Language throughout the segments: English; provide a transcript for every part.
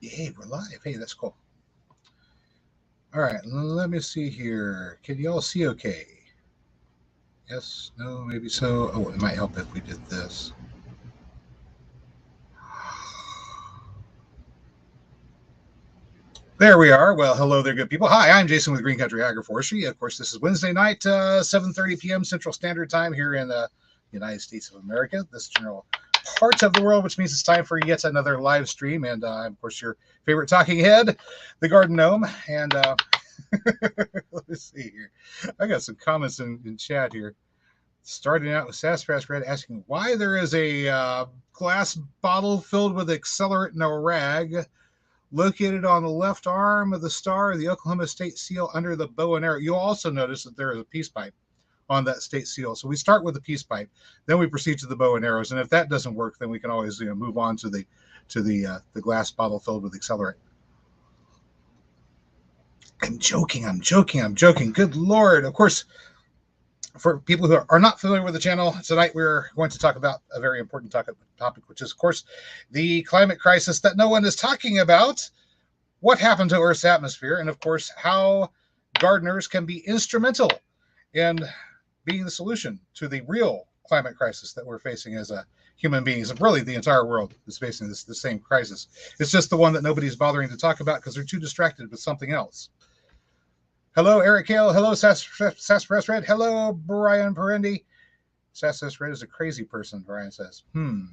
Hey, we're live. Hey, that's cool. All right, let me see here. Can you all see okay? Yes, no, maybe so. Oh, it might help if we did this. There we are. Well, hello there, good people. Hi, I'm Jason with Green Country Agroforestry. Of course, this is Wednesday night, 7:30 p.m. Central Standard Time here in the United States of America, this general part of the world, which means it's time for yet another live stream. And of course, your favorite talking head, the Garden Gnome. And let me see here. I got some comments in chat here. Starting out with Sassafras Red asking why there is a glass bottle filled with accelerant in a rag located on the left arm of the star of the Oklahoma state seal under the bow and arrow. You'll also notice that there is a peace pipe on that state seal. So we start with the peace pipe, then we proceed to the bow and arrows. And if that doesn't work, then we can always move on to the glass bottle filled with accelerant. I'm joking. Good Lord. Of course, for people who are not familiar with the channel, tonight we're going to talk about a very important topic, which is, of course, the climate crisis that no one is talking about, what happened to Earth's atmosphere, and, of course, how gardeners can be instrumental in being the solution to the real climate crisis that we're facing as human beings. And really, the entire world is facing the same crisis. It's just the one that nobody's bothering to talk about because they're too distracted with something else. Hello, Eric Hale. Hello, Sassafras Red. Hello, Brian Perendi. Sassafras Red is a crazy person, Brian says. I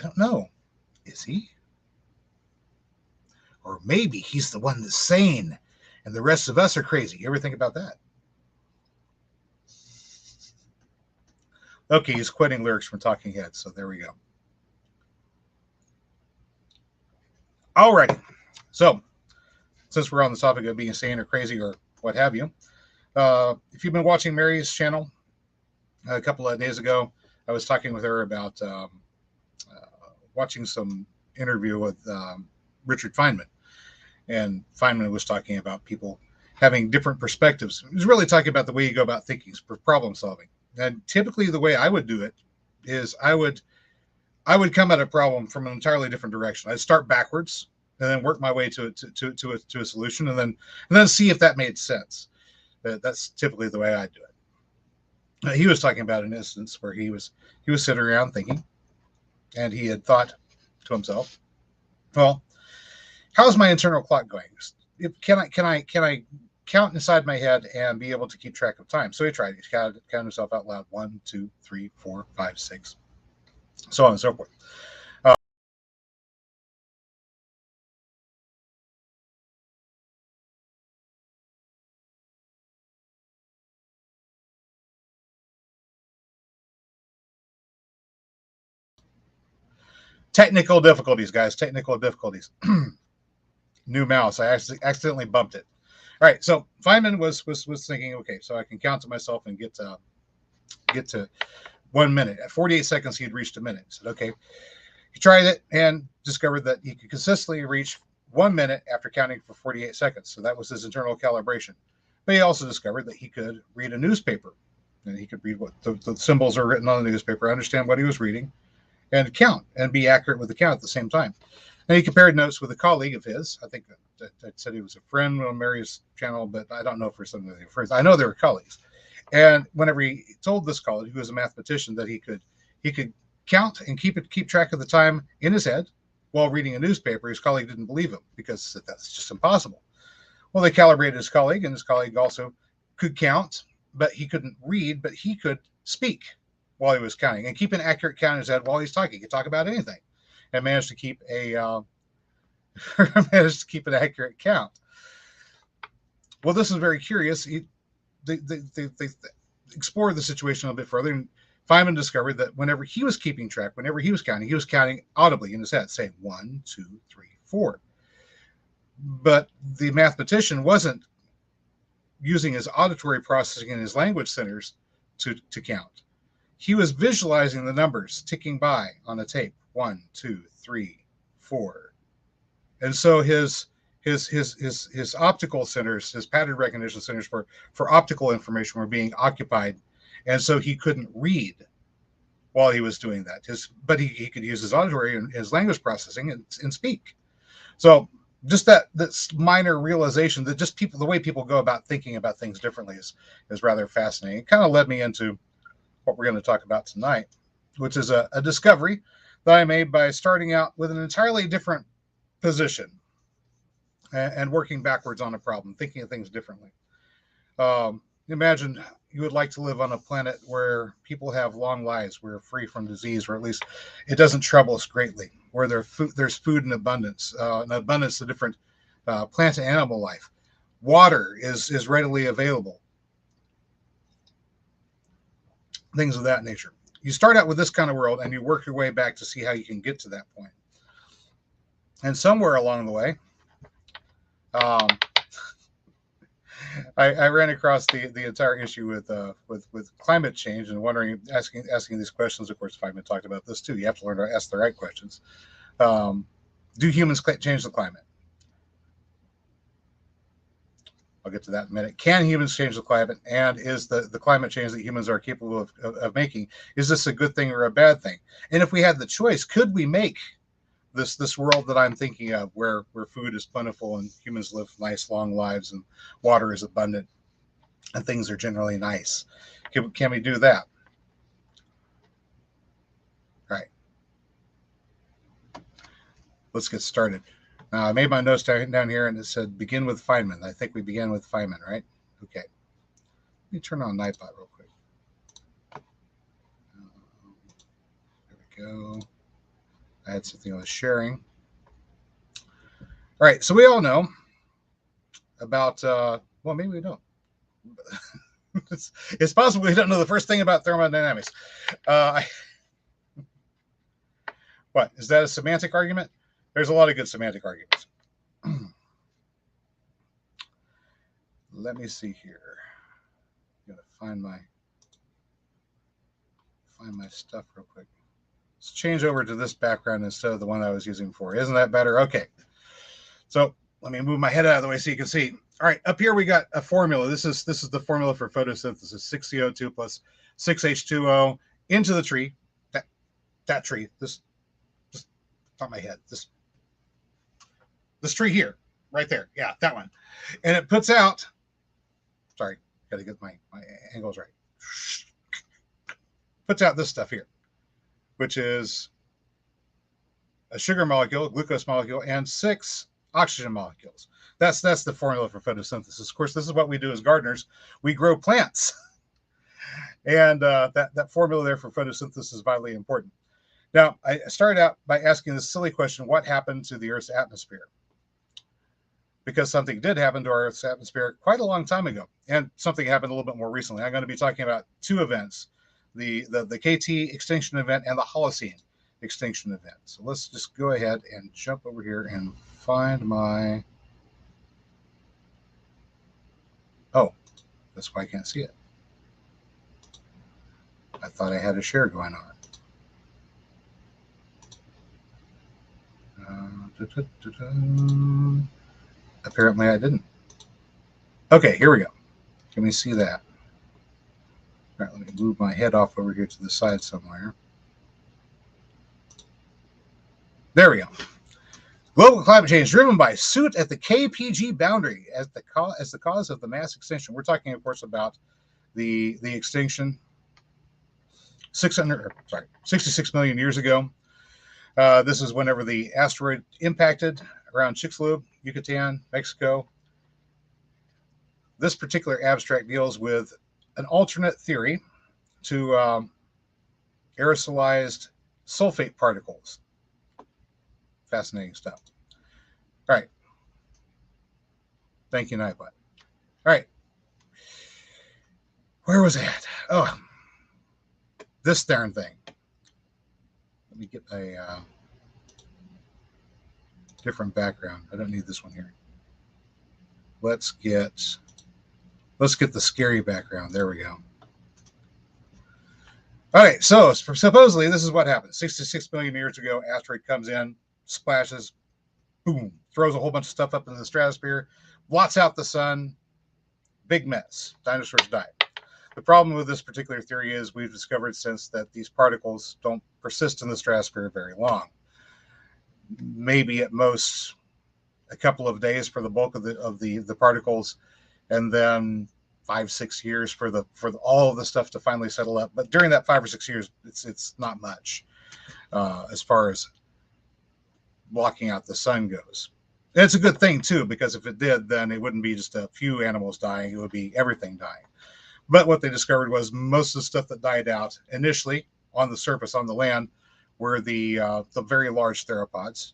don't know. Is he? Or maybe he's the one that's sane and the rest of us are crazy. You ever think about that? Okay, he's quoting lyrics from Talking Heads, so there we go. All right. So, since we're on the topic of being sane or crazy or what have you, if you've been watching Mary's channel a couple of days ago, I was talking with her about watching some interview with Richard Feynman. And Feynman was talking about people having different perspectives. He was really talking about the way you go about thinking for problem solving. And typically the way I would do it is I would come at a problem from an entirely different direction. I'd start backwards and then work my way to a solution, and then see if that made sense. That's typically the way I do it. He was talking about an instance where he was sitting around thinking, and he had thought to himself, "Well, how's my internal clock going? Can I count inside my head and be able to keep track of time?" So he tried. He counted himself out loud: 1, 2, 3, 4, 5, 6, so on and so forth. Technical difficulties, guys. Technical difficulties. New mouse. I actually accidentally bumped it. All right. So Feynman was thinking, okay, so I can count to myself and get to 1 minute. At 48 seconds, he had reached a minute. He said, okay. He tried it and discovered that he could consistently reach 1 minute after counting for 48 seconds. So that was his internal calibration. But he also discovered that he could read a newspaper, and he could read what the symbols are written on the newspaper, understand what he was reading, and count and be accurate with the count at the same time. And he compared notes with a colleague of his. I think that said he was a friend on Mary's channel, but I don't know for some of their friends. I know they were colleagues. And whenever he told this colleague, who was a mathematician, that he could count and keep track of the time in his head while reading a newspaper, his colleague didn't believe him because that's just impossible. Well, they calibrated his colleague, and his colleague also could count, but he couldn't read, but he could speak while he was counting and keep an accurate count in his head while he's talking. He could talk about anything and managed to keep an accurate count. Well, this is very curious. They explored the situation a bit further, and Feynman discovered that whenever he was keeping track, whenever he was counting audibly in his head, saying 1, 2, 3, 4. But the mathematician wasn't using his auditory processing and his language centers to count. He was visualizing the numbers ticking by on a tape: 1, 2, 3, 4. And so his optical centers, his pattern recognition centers for optical information were being occupied, and so he couldn't read while he was doing that. But he could use his auditory and his language processing and speak. So just that minor realization that just the way people go about thinking about things differently is rather fascinating. It kind of led me into what we're going to talk about tonight, which is a discovery that I made by starting out with an entirely different position and working backwards on a problem, thinking of things differently. Imagine you would like to live on a planet where people have long lives, we're free from disease, or at least it doesn't trouble us greatly, where there's food in abundance, of different plant and animal life. Water is readily available. Things of that nature. You start out with this kind of world and you work your way back to see how you can get to that point. And somewhere along the way, I ran across the entire issue with climate change and wondering, asking these questions. Of course, Feynman talked about this too. You have to learn to ask the right questions. Do humans change the climate? I'll get to that in a minute. Can humans change the climate? And is the climate change that humans are capable of making, is this a good thing or a bad thing? And if we had the choice, could we make this world that I'm thinking of, where food is plentiful and humans live nice long lives and water is abundant and things are generally nice? Can we do that? All right. Let's get started. I made my notes down here and it said begin with Feynman. I think we began with Feynman, right? Okay. Let me turn on Nightbot real quick. There we go. I had something I was sharing. All right, so we all know about, well, maybe we don't. It's possible we don't know the first thing about thermodynamics. What, is that a semantic argument? There's a lot of good semantic arguments. Let me see here. I'm gonna find my stuff real quick. Let's change over to this background instead of the one I was using before. Isn't that better? Okay. So let me move my head out of the way so you can see. All right, up here we got a formula. This is the formula for photosynthesis: 6CO2 plus 6H2O into the tree. That tree. This not my head. This tree here, right there. Yeah, that one. And it puts out. Sorry, got to get my angles right. Puts out this stuff here, which is a sugar molecule, a glucose molecule, and 6 oxygen molecules. That's the formula for photosynthesis. Of course, this is what we do as gardeners. We grow plants. And that formula there for photosynthesis is vitally important. Now, I started out by asking this silly question: what happened to the Earth's atmosphere? Because something did happen to our Earth's atmosphere quite a long time ago, and something happened a little bit more recently. I'm going to be talking about 2 events: the KT Extinction Event and the Holocene Extinction Event. So let's just go ahead and jump over here and find my... Oh, that's why I can't see it. I thought I had a share going on. Apparently I didn't. Okay, here we go. Can we see that? All right, let me move my head off over here to the side somewhere. There we go. Global climate change driven by soot at the KPG boundary as the cause of the mass extinction. We're talking, of course, about the extinction 66 million years ago. This is whenever the asteroid impacted around Chicxulub, Yucatan, Mexico. This particular abstract deals with an alternate theory to aerosolized sulfate particles. Fascinating stuff. All right. Thank you, Nightbot. All right. Where was I at? Oh, this darn thing. Let me get a different background. I don't need this one here. Let's get the scary background. There we go. All right, so supposedly this is what happened. 66 million years ago, asteroid comes in, splashes, boom, throws a whole bunch of stuff up into the stratosphere, blots out the sun, big mess. Dinosaurs died. The problem with this particular theory is we've discovered since that these particles don't persist in the stratosphere very long. Maybe at most a couple of days for the bulk of the particles, and then 5-6 years for all of the stuff to finally settle up. But during that 5 or 6 years, it's not much as far as blocking out the sun goes. And it's a good thing too, because if it did, then it wouldn't be just a few animals dying; it would be everything dying. But what they discovered was most of the stuff that died out initially on the surface, on the land, were the very large theropods,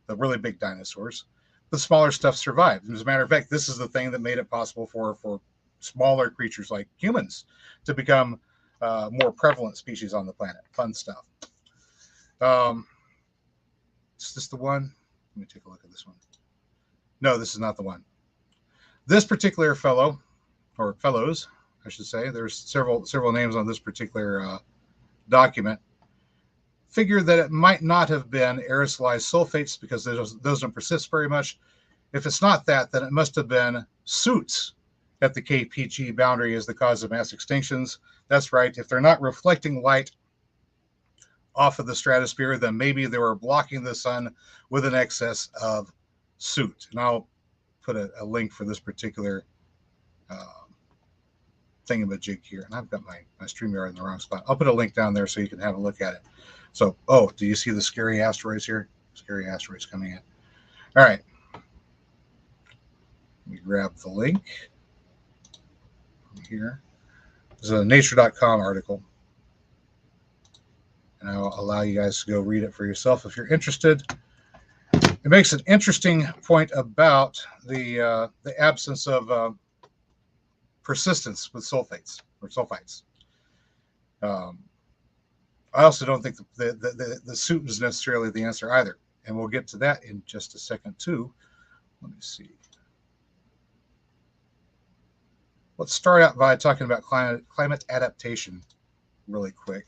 the really big dinosaurs. The smaller stuff survived. As a matter of fact, this is the thing that made it possible for smaller creatures like humans to become more prevalent species on the planet. Fun stuff. Is this the one? Let me take a look at this one. No, this is not the one. This particular fellow, or fellows, I should say, there's several names on this particular document, figure that it might not have been aerosolized sulfates because those don't persist very much. If it's not that, then it must have been suits at the KPG boundary as the cause of mass extinctions. That's right. If they're not reflecting light off of the stratosphere, then maybe they were blocking the sun with an excess of soot. And I'll put a link for this particular thingamajig here. And I've got my StreamYard in the wrong spot. I'll put a link down there so you can have a look at it. So, do you see the scary asteroids here? Scary asteroids coming in. All right. Let me grab the link from here. This is a nature.com article. And I'll allow you guys to go read it for yourself if you're interested. It makes an interesting point about the absence of persistence with sulfates or sulfites. I also don't think the soot is necessarily the answer either. And we'll get to that in just a second too. Let me see. Let's start out by talking about climate adaptation really quick.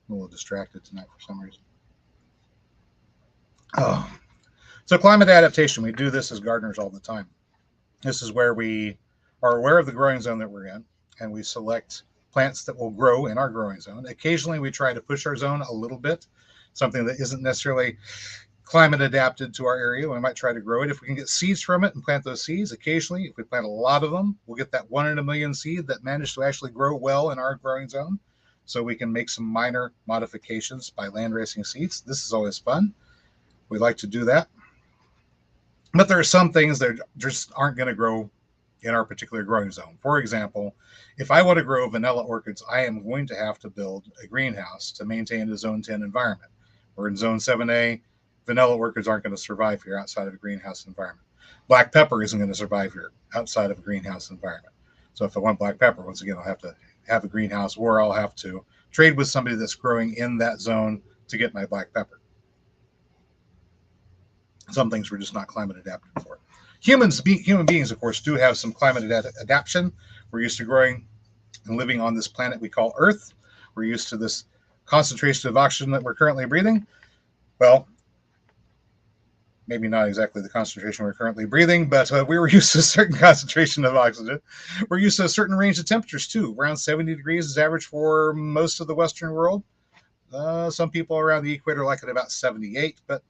I'm a little distracted tonight for some reason. So climate adaptation, we do this as gardeners all the time. This is where we are aware of the growing zone that we're in, and we select plants that will grow in our growing zone. Occasionally, we try to push our zone a little bit, something that isn't necessarily climate adapted to our area. We might try to grow it. If we can get seeds from it and plant those seeds, occasionally, if we plant a lot of them, we'll get that 1 in a million seed that managed to actually grow well in our growing zone. So we can make some minor modifications by land racing seeds. This is always fun. We like to do that. But there are some things that just aren't going to grow in our particular growing zone. For example, if I want to grow vanilla orchids, I am going to have to build a greenhouse to maintain a zone 10 environment. We're in zone 7A. Vanilla orchids aren't going to survive here outside of a greenhouse environment. Black pepper isn't going to survive here outside of a greenhouse environment. So if I want black pepper, once again, I'll have to have a greenhouse, or I'll have to trade with somebody that's growing in that zone to get my black pepper. Some things we're just not climate adapted for. Human beings, of course, do have some climate adaptation. We're used to growing and living on this planet we call Earth. We're used to this concentration of oxygen that we're currently breathing. Well, maybe not exactly the concentration we're currently breathing, but we were used to a certain concentration of oxygen. We're used to a certain range of temperatures too. Around 70 degrees is average for most of the Western world. Some people around the equator like it about 78, but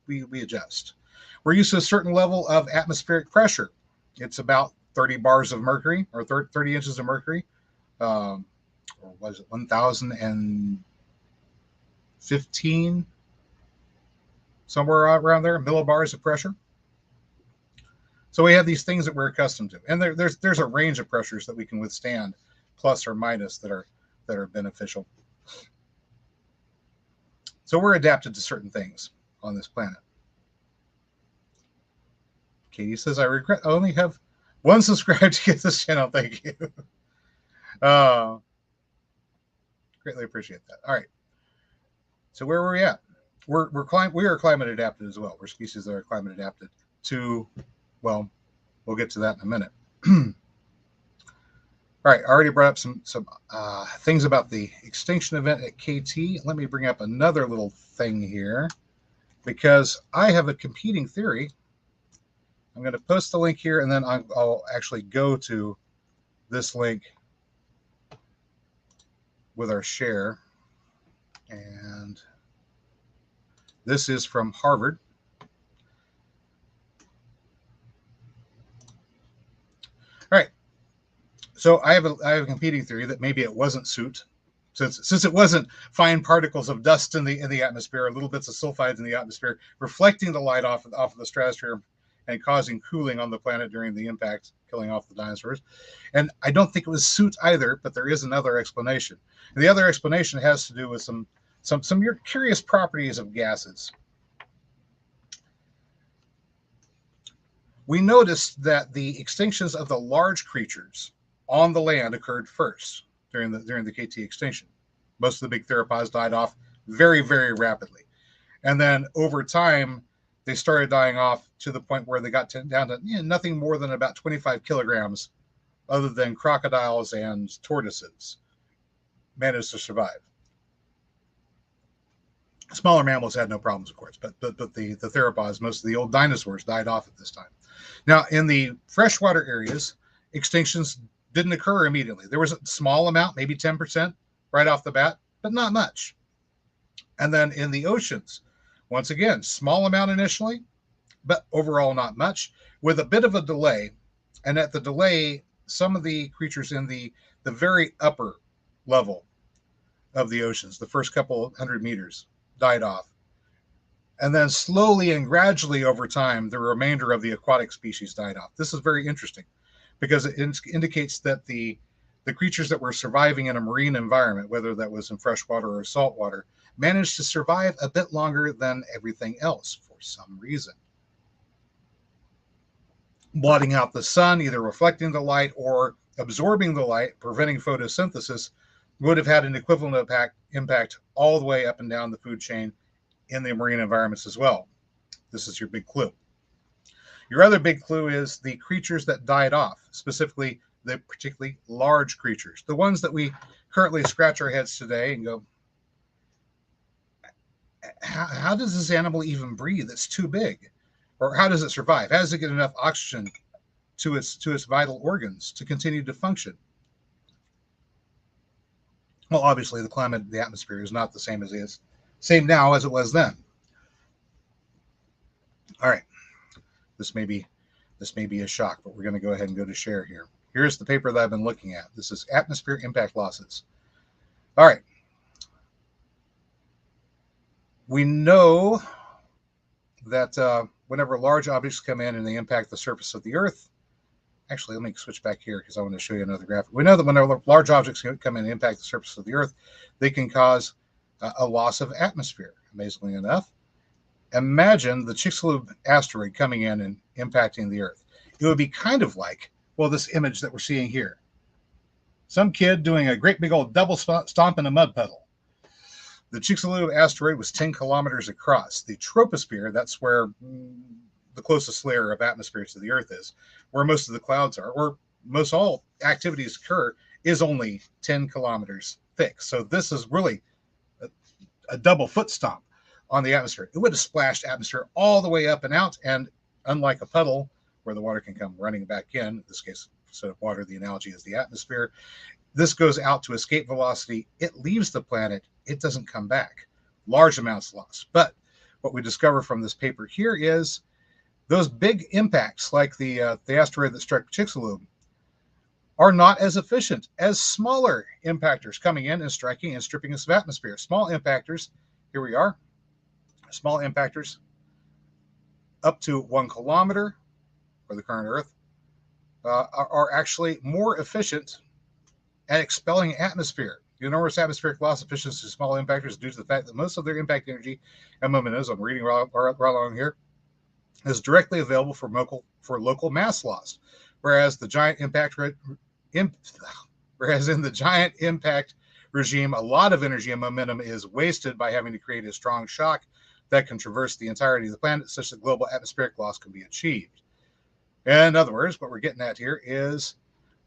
we adjust. We're used to a certain level of atmospheric pressure. It's about 30 bars of mercury, or 30 inches of mercury. Or was it 1,015? Somewhere around there, millibars of pressure. So we have these things that we're accustomed to, and there's a range of pressures that we can withstand, plus or minus, that are beneficial. So we're adapted to certain things on this planet. Katie says, I regret I only have one subscriber to get this channel. Thank you. Greatly appreciate that. All right. So where were we at? We are climate adapted as well. We're species that are climate adapted to, well, we'll get to that in a minute. All right, I already brought up some things about the extinction event at KT. Let me bring up another little thing here, because I have a competing theory. I'm going to post the link here, and then I'll actually go to this link with our share. And this is from Harvard. All right. So I have a competing theory that maybe it wasn't soot, since it wasn't fine particles of dust in the atmosphere, or little bits of sulfides in the atmosphere, reflecting the light off of the stratosphere and causing cooling on the planet during the impact, killing off the dinosaurs. And I don't think it was soot either, but there is another explanation. And the other explanation has to do with some curious properties of gases. We noticed that the extinctions of the large creatures on the land occurred first during the KT extinction. Most of the big theropods died off very, very rapidly. And then over time, they started dying off to the point where they got down to nothing more than about 25 kilograms, other than crocodiles and tortoises managed to survive. Smaller mammals had no problems, of course, but the theropods, most of the old dinosaurs, died off at this time. Now, in the freshwater areas, extinctions didn't occur immediately. There was a small amount, maybe 10% right off the bat, but not much. And then in the oceans, once again, small amount initially, but overall not much, with a bit of a delay. And at the delay, some of the creatures in the very upper level of the oceans, the first couple 100 meters, died off. And then slowly and gradually over time, the remainder of the aquatic species died off. This is very interesting because it indicates that the creatures that were surviving in a marine environment, whether that was in freshwater or saltwater, managed to survive a bit longer than everything else for some reason. Blotting out the sun, either reflecting the light or absorbing the light, preventing photosynthesis, would have had an equivalent impact all the way up and down the food chain in the marine environments as well. This is your big clue. Your other big clue is the creatures that died off, specifically the particularly large creatures, the ones that we currently scratch our heads today and go, how does this animal even breathe? It's too big. Or how does it survive? How does it get enough oxygen to its vital organs to continue to function? Well, obviously, the climate of the atmosphere is not the same now as it was then. All right, this may be a shock, but we're going to go ahead and go to share here. Here's the paper that I've been looking at. This is atmosphere impact losses. All right, we know that whenever large objects come in and they impact the surface of the Earth. Actually, let me switch back here because I want to show you another graphic. We know that whenever large objects come in and impact the surface of the Earth, they can cause a loss of atmosphere, amazingly enough. Imagine the Chicxulub asteroid coming in and impacting the Earth. It would be kind of like, well, this image that we're seeing here. Some kid doing a great big old double stomp in a mud puddle. The Chicxulub asteroid was 10 kilometers across. The troposphere, that's where the closest layer of atmosphere to the Earth is, where most of the clouds are, where most all activities occur, is only 10 kilometers thick. So this is really a double foot stomp on the atmosphere. It would have splashed atmosphere all the way up and out, and unlike a puddle where the water can come running back in this case, instead of water, the analogy is the atmosphere, this goes out to escape velocity. It leaves the planet. It doesn't come back. Large amounts lost. But what we discover from this paper here is those big impacts, like the asteroid that struck Chicxulub, are not as efficient as smaller impactors coming in and striking and stripping us of atmosphere. Small impactors, here we are, small impactors up to 1 kilometer for the current Earth are actually more efficient at expelling atmosphere. The enormous atmospheric loss efficiency of small impactors due to the fact that most of their impact energy and momentum, I'm reading right along here, is directly available for local mass loss, whereas in the giant impact regime, a lot of energy and momentum is wasted by having to create a strong shock that can traverse the entirety of the planet, such that global atmospheric loss can be achieved. In other words, what we're getting at here is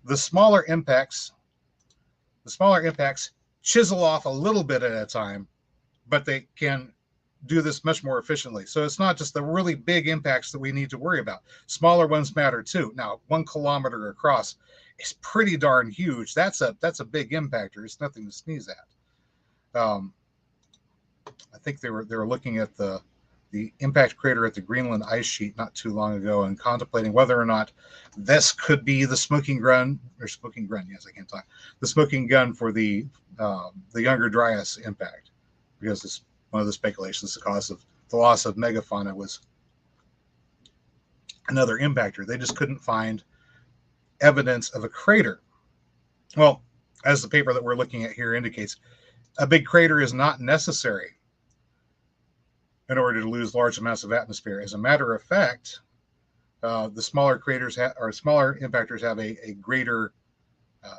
the smaller impacts chisel off a little bit at a time, but they can do this much more efficiently. So it's not just the really big impacts that we need to worry about. Smaller ones matter too. Now, 1 kilometer across is pretty darn huge. That's a big impactor. It's nothing to sneeze at. I think they were looking at the impact crater at the Greenland ice sheet not too long ago and contemplating whether or not this could be the smoking gun. Yes, I can't talk. The smoking gun for the Younger Dryas impact, because it's one of the speculations. The cause of the loss of megafauna was another impactor. They just couldn't find evidence of a crater. Well, as the paper that we're looking at here indicates, a big crater is not necessary in order to lose large amounts of atmosphere. As a matter of fact, the smaller craters or smaller impactors have a greater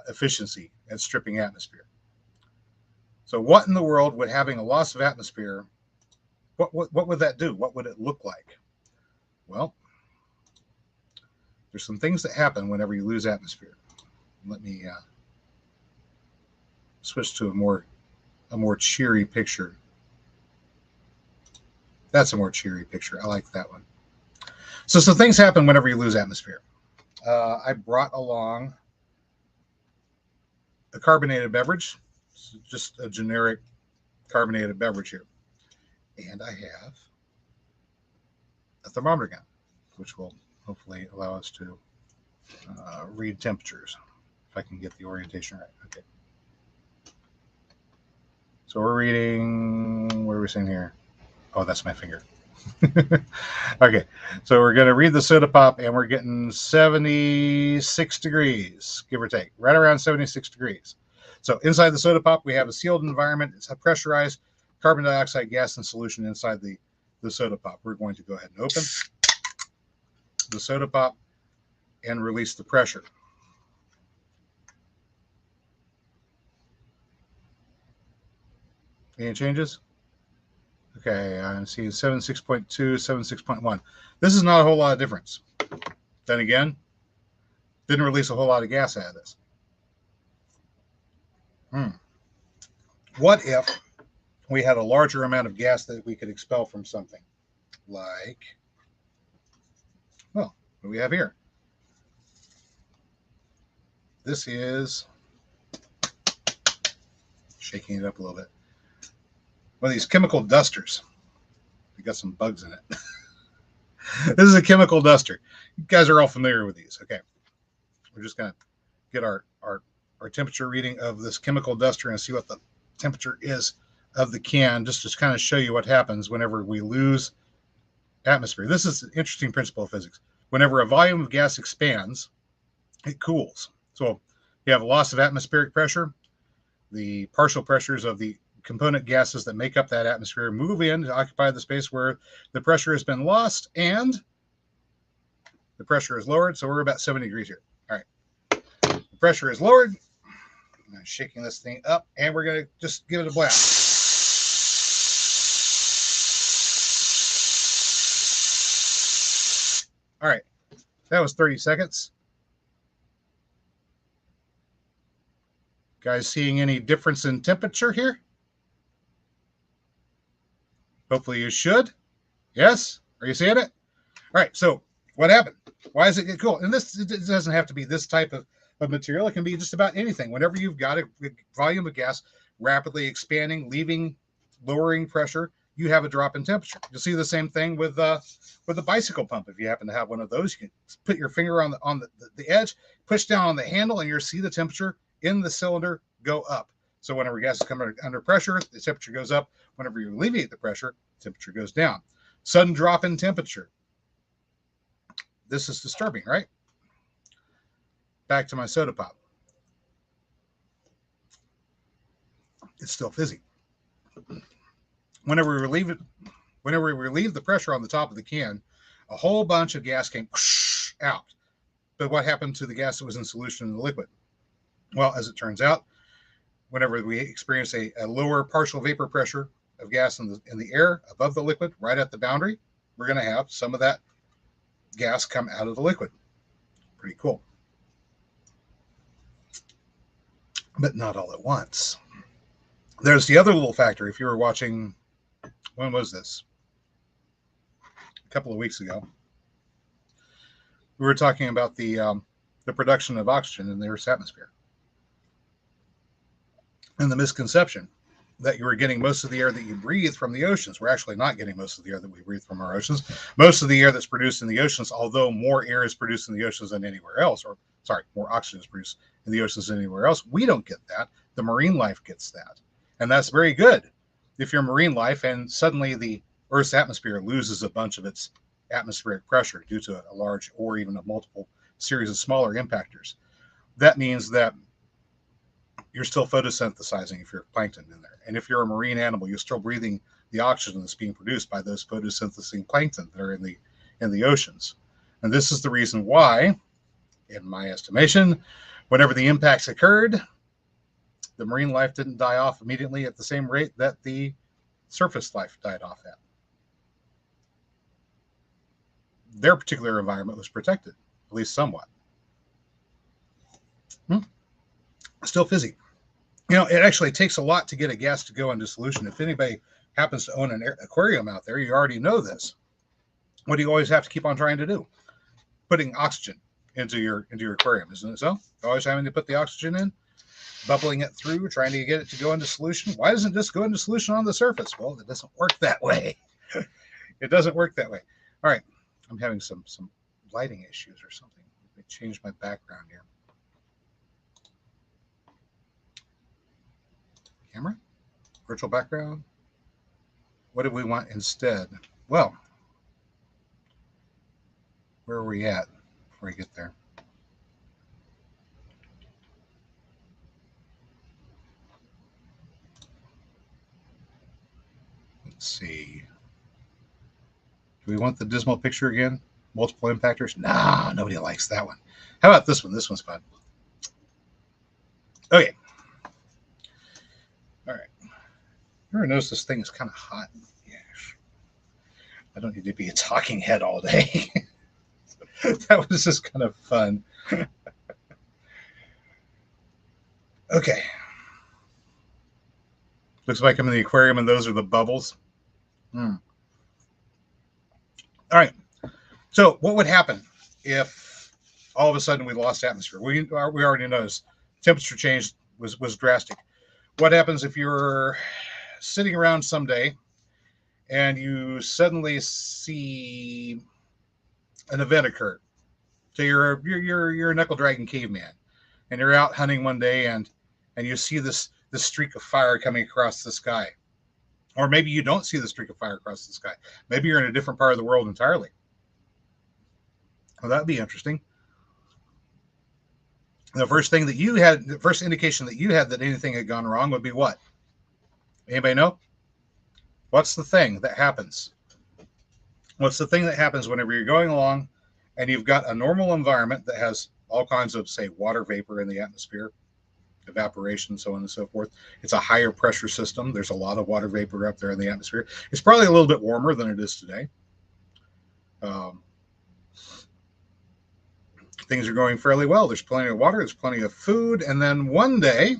efficiency at stripping atmosphere. So what in the world would having a loss of atmosphere, what would that do? What would it look like? Well, there's some things that happen whenever you lose atmosphere. Let me switch to a more cheery picture. That's a more cheery picture. I like that one. So some things happen whenever you lose atmosphere. I brought along a carbonated beverage, just a generic carbonated beverage here. And I have a thermometer gun, which will hopefully allow us to read temperatures, if I can get the orientation right. Okay. So we're reading, what are we saying here? Oh, that's my finger. Okay, so we're going to read the soda pop, and we're getting 76 degrees, give or take, right around 76 degrees. So inside the soda pop, we have a sealed environment. It's a pressurized carbon dioxide gas in solution inside the soda pop. We're going to go ahead and open the soda pop and release the pressure. Any changes? Okay, I'm seeing 76.2, 76.1. This is not a whole lot of difference. Then again, didn't release a whole lot of gas out of this. What if we had a larger amount of gas that we could expel from something? Like, well, what do we have here? This is, shaking it up a little bit, one of these chemical dusters. We got some bugs in it. This is a chemical duster. You guys are all familiar with these. Okay. We're just going to get our temperature reading of this chemical duster and see what the temperature is of the can, just to kind of show you what happens whenever we lose atmosphere. This is an interesting principle of physics. Whenever a volume of gas expands, it cools. So you have a loss of atmospheric pressure. The partial pressures of the component gases that make up that atmosphere move in to occupy the space where the pressure has been lost, and the pressure is lowered. So we're about 70 degrees here. All right. The pressure is lowered. I'm shaking this thing up, and we're going to just give it a blast. All right. That was 30 seconds. Guys, seeing any difference in temperature here? Hopefully you should. Yes? Are you seeing it? All right, so what happened? Why does it get cool? And this, it doesn't have to be this type of material. It can be just about anything. Whenever you've got a volume of gas rapidly expanding, lowering pressure, you have a drop in temperature. You'll see the same thing with the bicycle pump. If you happen to have one of those, you can put your finger on the edge, push down on the handle, and you'll see the temperature in the cylinder go up. So whenever gas is coming under pressure, the temperature goes up. Whenever you alleviate the pressure, temperature goes down. Sudden drop in temperature. This is disturbing, right? Back to my soda pop. It's still fizzy. Whenever we relieve the pressure on the top of the can, a whole bunch of gas came out. But what happened to the gas that was in solution in the liquid? Well, as it turns out, whenever we experience a lower partial vapor pressure of gas in the air above the liquid, right at the boundary, we're going to have some of that gas come out of the liquid. Pretty cool. But not all at once. There's the other little factor. If you were watching, when was this? A couple of weeks ago. We were talking about the the production of oxygen in the Earth's atmosphere. And the misconception that you were getting most of the air that you breathe from the oceans. We're actually not getting most of the air that we breathe from our oceans. Most of the air that's produced in the oceans, although more air is produced in the oceans than anywhere else, or sorry, more oxygen is produced in the oceans than anywhere else, we don't get that. The marine life gets that. And that's very good if you're marine life and suddenly the Earth's atmosphere loses a bunch of its atmospheric pressure due to a large or even a multiple series of smaller impactors. That means that you're still photosynthesizing if you're plankton in there. And if you're a marine animal, you're still breathing the oxygen that's being produced by those photosynthesizing plankton that are in the oceans. And this is the reason why, in my estimation, whenever the impacts occurred, the marine life didn't die off immediately at the same rate that the surface life died off at. Their particular environment was protected, at least somewhat. Still fizzy. You know, it actually takes a lot to get a gas to go into solution. If anybody happens to own an aquarium out there, you already know this. What do you always have to keep on trying to do? Putting oxygen into your aquarium, isn't it so? Always having to put the oxygen in, bubbling it through, trying to get it to go into solution. Why doesn't it just go into solution on the surface? Well, it doesn't work that way. It doesn't work that way. All right, I'm having some lighting issues or something. Let me change my background here. Camera, virtual background. What do we want instead? Well, where are we at before we get there? Let's see. Do we want the dismal picture again? Multiple impactors? Nah, nobody likes that one. How about this one? This one's fun. Okay. All right. You ever notice this thing is kind of hot? Yes. I don't need to be a talking head all day. That was just kind of fun. Okay. Looks like I'm in the aquarium and those are the bubbles. All right. So what would happen if all of a sudden we lost atmosphere? We already noticed temperature change was drastic. What happens if you're sitting around someday and you suddenly see an event occur? So you're a knuckle dragging caveman, and you're out hunting one day and you see this streak of fire coming across the sky, or maybe you don't see the streak of fire across the sky. Maybe you're in a different part of the world entirely. Well, that'd be interesting. The first indication that you had that anything had gone wrong would be what? Anybody know? What's the thing that happens? What's the thing that happens whenever you're going along and you've got a normal environment that has all kinds of, say, water vapor in the atmosphere, evaporation, so on and so forth. It's a higher pressure system. There's a lot of water vapor up there in the atmosphere. It's probably a little bit warmer than it is today. Things are going fairly well. There's plenty of water. There's plenty of food. And then one day,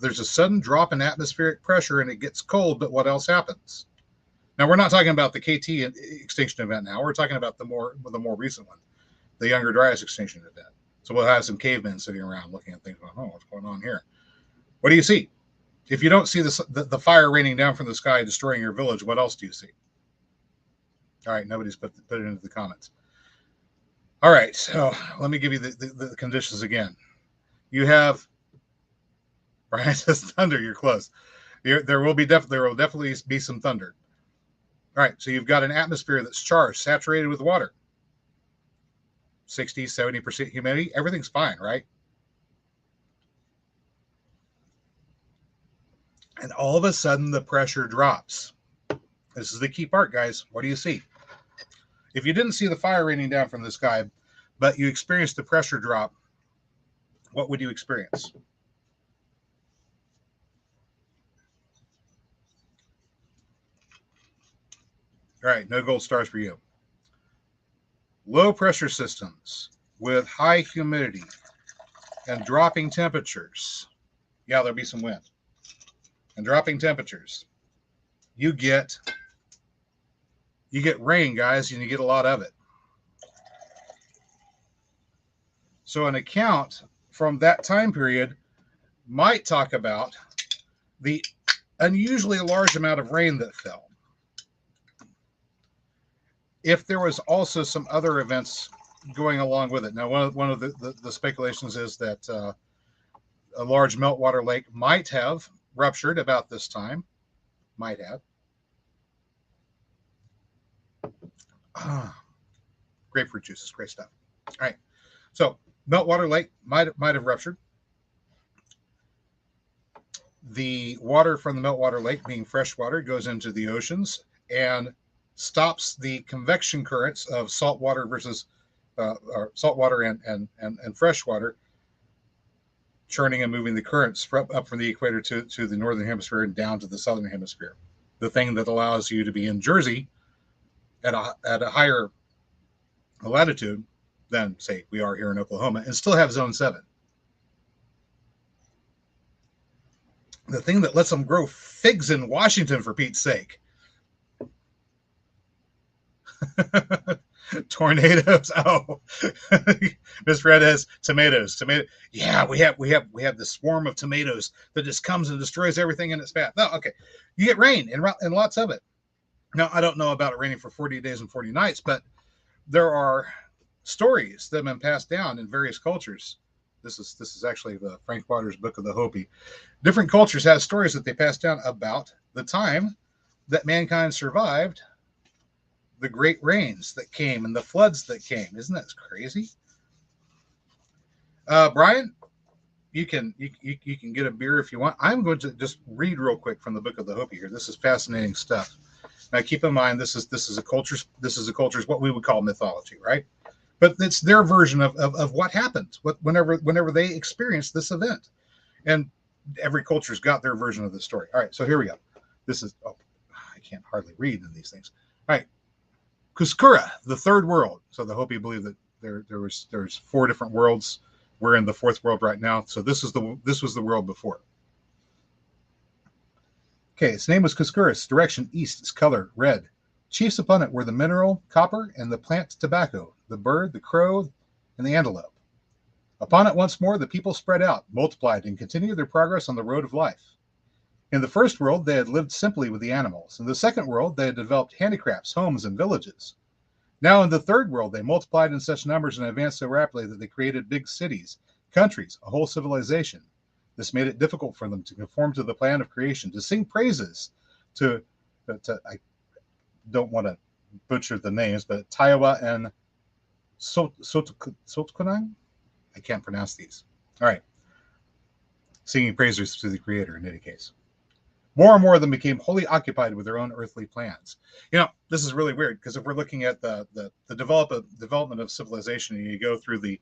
there's a sudden drop in atmospheric pressure and it gets cold. But what else happens? Now, we're not talking about the KT extinction event now. We're talking about the more recent one, the Younger Dryas extinction event. So we'll have some cavemen sitting around looking at things going, oh, what's going on here? What do you see? If you don't see the fire raining down from the sky destroying your village, what else do you see? All right, nobody's put it into the comments. All right, so let me give you the conditions again. You have, Brian says thunder, you're close. There will definitely be some thunder. All right, so you've got an atmosphere that's charged, saturated with water. 60, 70% humidity, everything's fine, right? And all of a sudden, the pressure drops. This is the key part, guys. What do you see? If you didn't see the fire raining down from the sky, but you experienced the pressure drop, what would you experience? All right, no gold stars for you. Low pressure systems with high humidity and dropping temperatures. Yeah, there'll be some wind. And dropping temperatures. You get rain, guys, and you get a lot of it. So an account from that time period might talk about the unusually large amount of rain that fell. If there was also some other events going along with it. Now, one of the speculations is that a large meltwater lake might have ruptured about this time. Might have. Grapefruit juice is great stuff. All right. So meltwater lake might have ruptured. The water from the meltwater lake, being fresh water, goes into the oceans and stops the convection currents of salt water versus salt water and fresh water, churning and moving the currents up from the equator to the northern hemisphere and down to the southern hemisphere. The thing that allows you to be in Jersey at a higher latitude than, say, we are here in Oklahoma and still have zone 7. The thing that lets them grow figs in Washington, for Pete's sake. Tornadoes. Oh, Miss Red has tomatoes. Yeah, we have this swarm of tomatoes that just comes and destroys everything in its path. No, okay. You get rain and lots of it. Now, I don't know about it raining for 40 days and 40 nights, but there are stories that have been passed down in various cultures. This is actually the Frank Waters book of the Hopi. Different cultures have stories that they passed down about the time that mankind survived the great rains that came and the floods that came. Isn't that crazy? Brian, you can get a beer if you want. I'm going to just read real quick from the book of the Hopi here. This is fascinating stuff. Now, keep in mind, this is a culture's what we would call mythology, right? But it's their version of what happened whenever they experienced this event, and every culture's got their version of the story. All right, so here we go. This is I can't hardly read in these things. All right, Kuskura, the third world. So the Hopi believe that there's 4 different worlds. We're in the 4th world right now. So this was the world before. Okay, its name was Kuskura. Direction east, its color red. Chiefs upon it were the mineral copper and the plant tobacco, the bird, the crow, and the antelope. Upon it once more the people spread out, multiplied, and continued their progress on the road of life. In the first world they had lived simply with the animals. In the second world they had developed handicrafts, homes, and villages. Now in the third world they multiplied in such numbers and advanced so rapidly that they created big cities, countries, a whole civilization. This made it difficult for them to conform to the plan of creation, to sing praises to I don't want to butcher the names, but Taiwa and Sotkunang? I can't pronounce these. All right. Singing praises to the Creator in any case. More and more of them became wholly occupied with their own earthly plans. You know, this is really weird because if we're looking at the development of civilization, and you go through the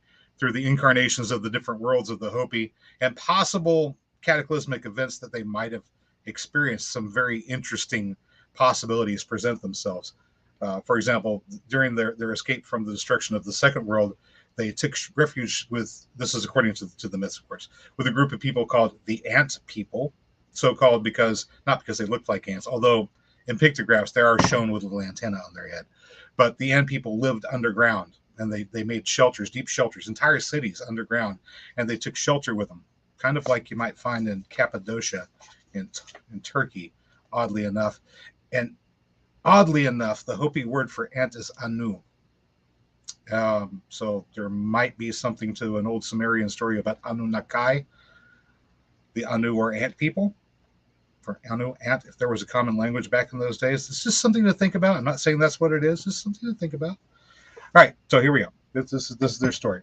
incarnations of the different worlds of the Hopi and possible cataclysmic events that they might have experienced, some very interesting possibilities present themselves. For example, during their escape from the destruction of the second world, they took refuge with, this is according to the myths, of course, with a group of people called the Ant People, so-called not because they looked like ants, although in pictographs they are shown with a little antenna on their head. But the Ant People lived underground, and they made shelters, deep shelters, entire cities underground, and they took shelter with them, kind of like you might find in Cappadocia in Turkey, oddly enough. And oddly enough, the Hopi word for ant is Anu. So there might be something to an old Sumerian story about Anunnaki, the Anu or ant people. For Anu, ant, if there was a common language back in those days, it's just something to think about. I'm not saying that's what it is, just something to think about. All right, so here we go. This is their story.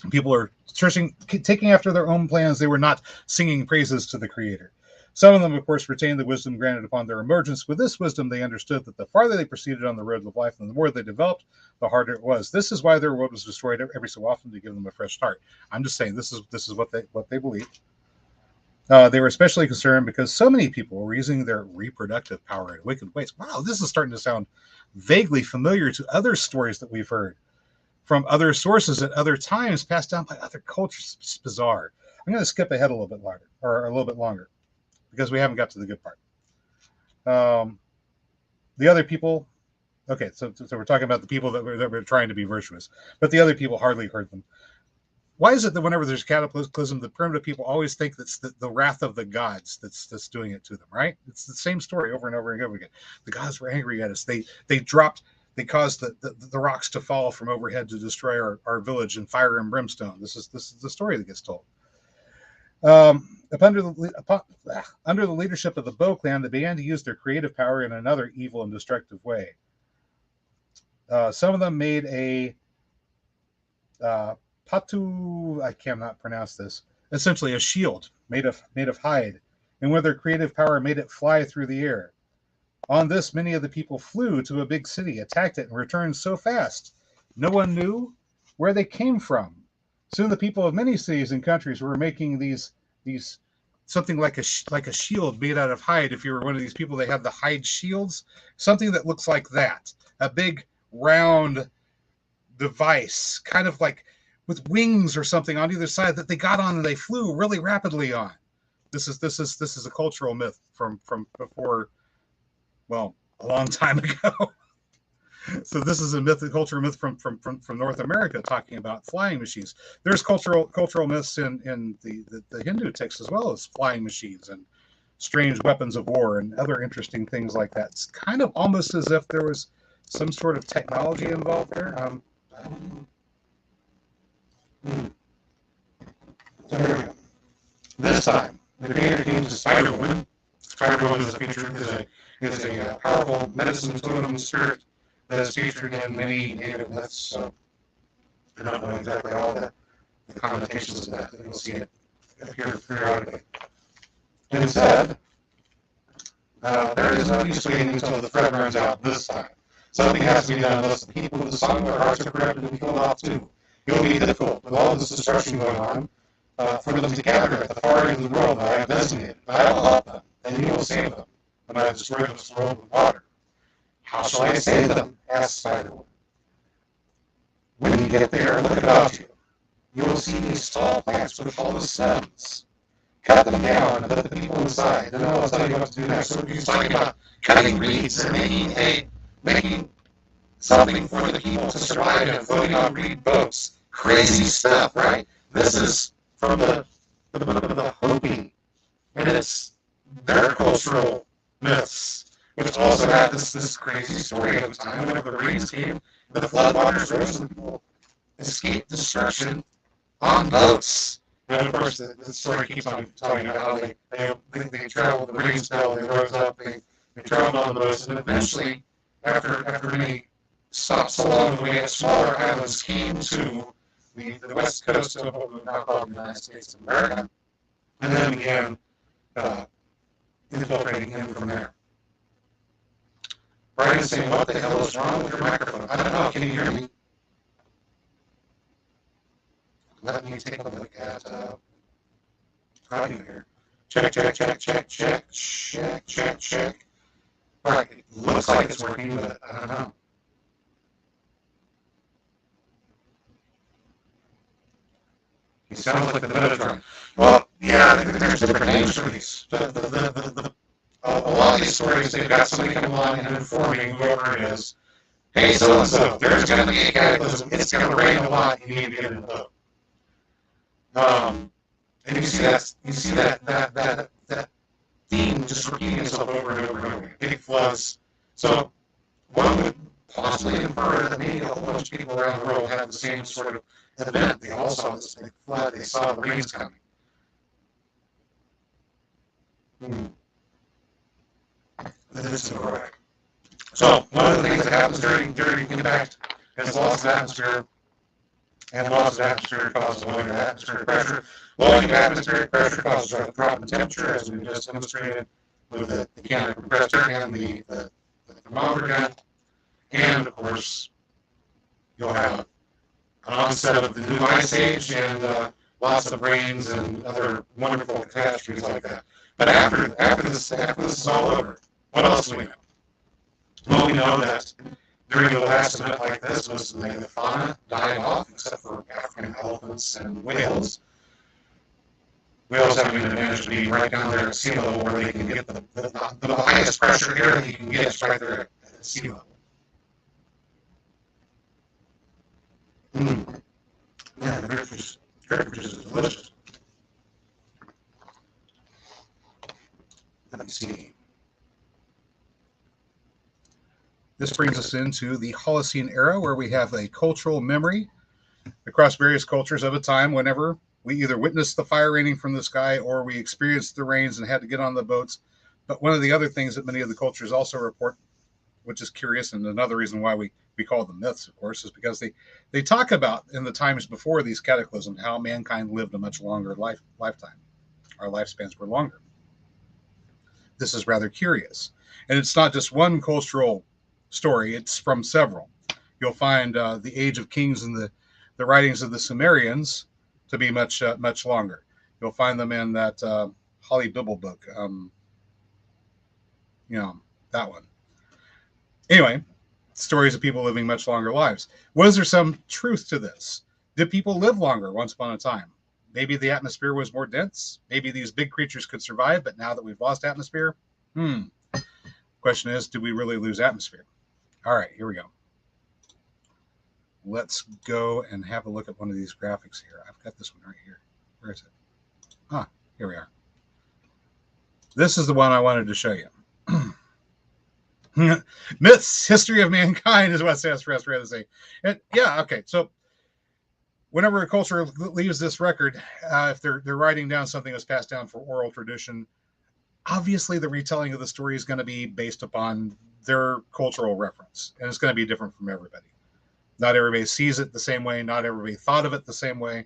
People are searching, taking after their own plans. They were not singing praises to the Creator. Some of them, of course, retained the wisdom granted upon their emergence. With this wisdom, they understood that the farther they proceeded on the road of life and the more they developed, the harder it was. This is why their world was destroyed every so often, to give them a fresh start. I'm just saying this is what they believed. They were especially concerned because so many people were using their reproductive power in wicked ways. Wow, this is starting to sound vaguely familiar to other stories that we've heard from other sources at other times, passed down by other cultures. It's bizarre. I'm going to skip ahead a little bit longer, because we haven't got to the good part. The other people, okay, so we're talking about the people that were trying to be virtuous, but the other people hardly heard them. Why is it that whenever there's cataclysm, the primitive people always think that's the wrath of the gods that's doing it to them, right? It's the same story over and over and over again. The gods were angry at us. They caused the rocks to fall from overhead to destroy our village in fire and brimstone. This is the story that gets told. Under the leadership of the Bo clan, they began to use their creative power in another evil and destructive way. Some of them made a patu, I cannot pronounce this, essentially a shield made of hide, and with their creative power made it fly through the air. On this, many of the people flew to a big city, attacked it, and returned so fast no one knew where they came from. Soon the people of many cities and countries were making these something like a shield made out of hide. If you were one of these people, they have the hide shields, something that looks like that, a big round device, kind of like with wings or something on either side that they got on and they flew really rapidly on. This is a cultural myth from before, well, a long time ago. So this is a cultural myth from North America, talking about flying machines. There's cultural myths in the Hindu texts as well as flying machines and strange weapons of war and other interesting things like that. It's kind of almost as if there was some sort of technology involved there. So here we go. This time, the creator names is Spider Woman. Spider Woman is a powerful medicine totem spirit that is featured in many native myths. So I don't know exactly all the connotations of that. You'll see it appear periodically. Instead, there is no use waiting until the thread runs out this time. Something has to be done unless the people of the sun, their hearts are corrupted and killed off too. It will be difficult with all this destruction going on for them to gather at the far end of the world that I have designated. But I will help them, and you will save them when I have destroyed this world with water. How shall I save them? Asked Spider-Woman. When you get there, look about you. You will see these tall plants with all the stems. Cut them down and let the people inside. Then I'll tell you what to do next. So he's talking about cutting reeds and making something for the people to survive and floating on reed boats. Crazy stuff, right? This is from the Hopi, and it's their cultural myths, which also had this crazy story of the time whenever the rains came, the floodwaters rose, and people escaped destruction on boats. And of course, the story keeps on talking about how they traveled, the rains fell, they rose up, they traveled on the boats, and eventually, after many stops along the way at smaller islands, came to the west coast of what we now call the United States of America, and then began infiltrating in from there. Brian's saying, what the hell is wrong with your microphone? I don't know, can you hear me? Let me take a look at audio here. Check. All right, it looks like it's working, but I don't know. He sounds like the Metatron. Well, yeah, there's different names for these. A lot of these stories, they've got somebody coming along and informing whoever it is, hey, so-and-so, there's going to be a cataclysm, it's going to rain a lot, you need to get in the boat. And you see that theme just repeating itself over and over and over again. Big floods. So one would possibly infer that maybe a whole bunch of people around the world had the same sort of event. They all saw this big flood. They saw the rains coming. This is correct. So one of the things that happens during impact is loss of atmosphere. And loss of atmosphere causes lowering of atmospheric pressure. Lowering of atmospheric pressure causes a drop in temperature, as we just demonstrated with the can of compressed air and the thermometer gun. And, of course, you'll have an onset of the new ice age and lots of rains and other wonderful catastrophes like that. But after this is all over, what else do we know? Well, we know that during the last event like this, most of the fauna died off, except for African elephants and whales. Whales have an advantage of being right down there at sea level, where they can get the highest pressure air that you can get is right there at sea level. Yeah, which is delicious. Let me see. This brings us into the Holocene Era, where we have a cultural memory across various cultures of a time whenever we either witnessed the fire raining from the sky or we experienced the rains and had to get on the boats. But one of the other things that many of the cultures also report, which is curious, and another reason why we call them myths, of course, is because they talk about in the times before these cataclysms how mankind lived a much longer lifetime. Our lifespans were longer. This is rather curious. And it's not just one cultural story, it's from several. You'll find the Age of Kings and the writings of the Sumerians to be much longer. You'll find them in that Holly Bibble book. That one. Anyway, stories of people living much longer lives. Was there some truth to this? Did people live longer once upon a time? Maybe the atmosphere was more dense. Maybe these big creatures could survive, but now that we've lost atmosphere, question is, did we really lose atmosphere? All right, here we go. Let's go and have a look at one of these graphics here. I've got this one right here. Where is it? Here we are. This is the one I wanted to show you. Myths, history of mankind is what says for us rather say. And yeah, okay. So whenever a culture leaves this record, if they're writing down something that's passed down for oral tradition, obviously the retelling of the story is going to be based upon their cultural reference, and it's going to be different from everybody. Not everybody sees it the same way. Not everybody thought of it the same way.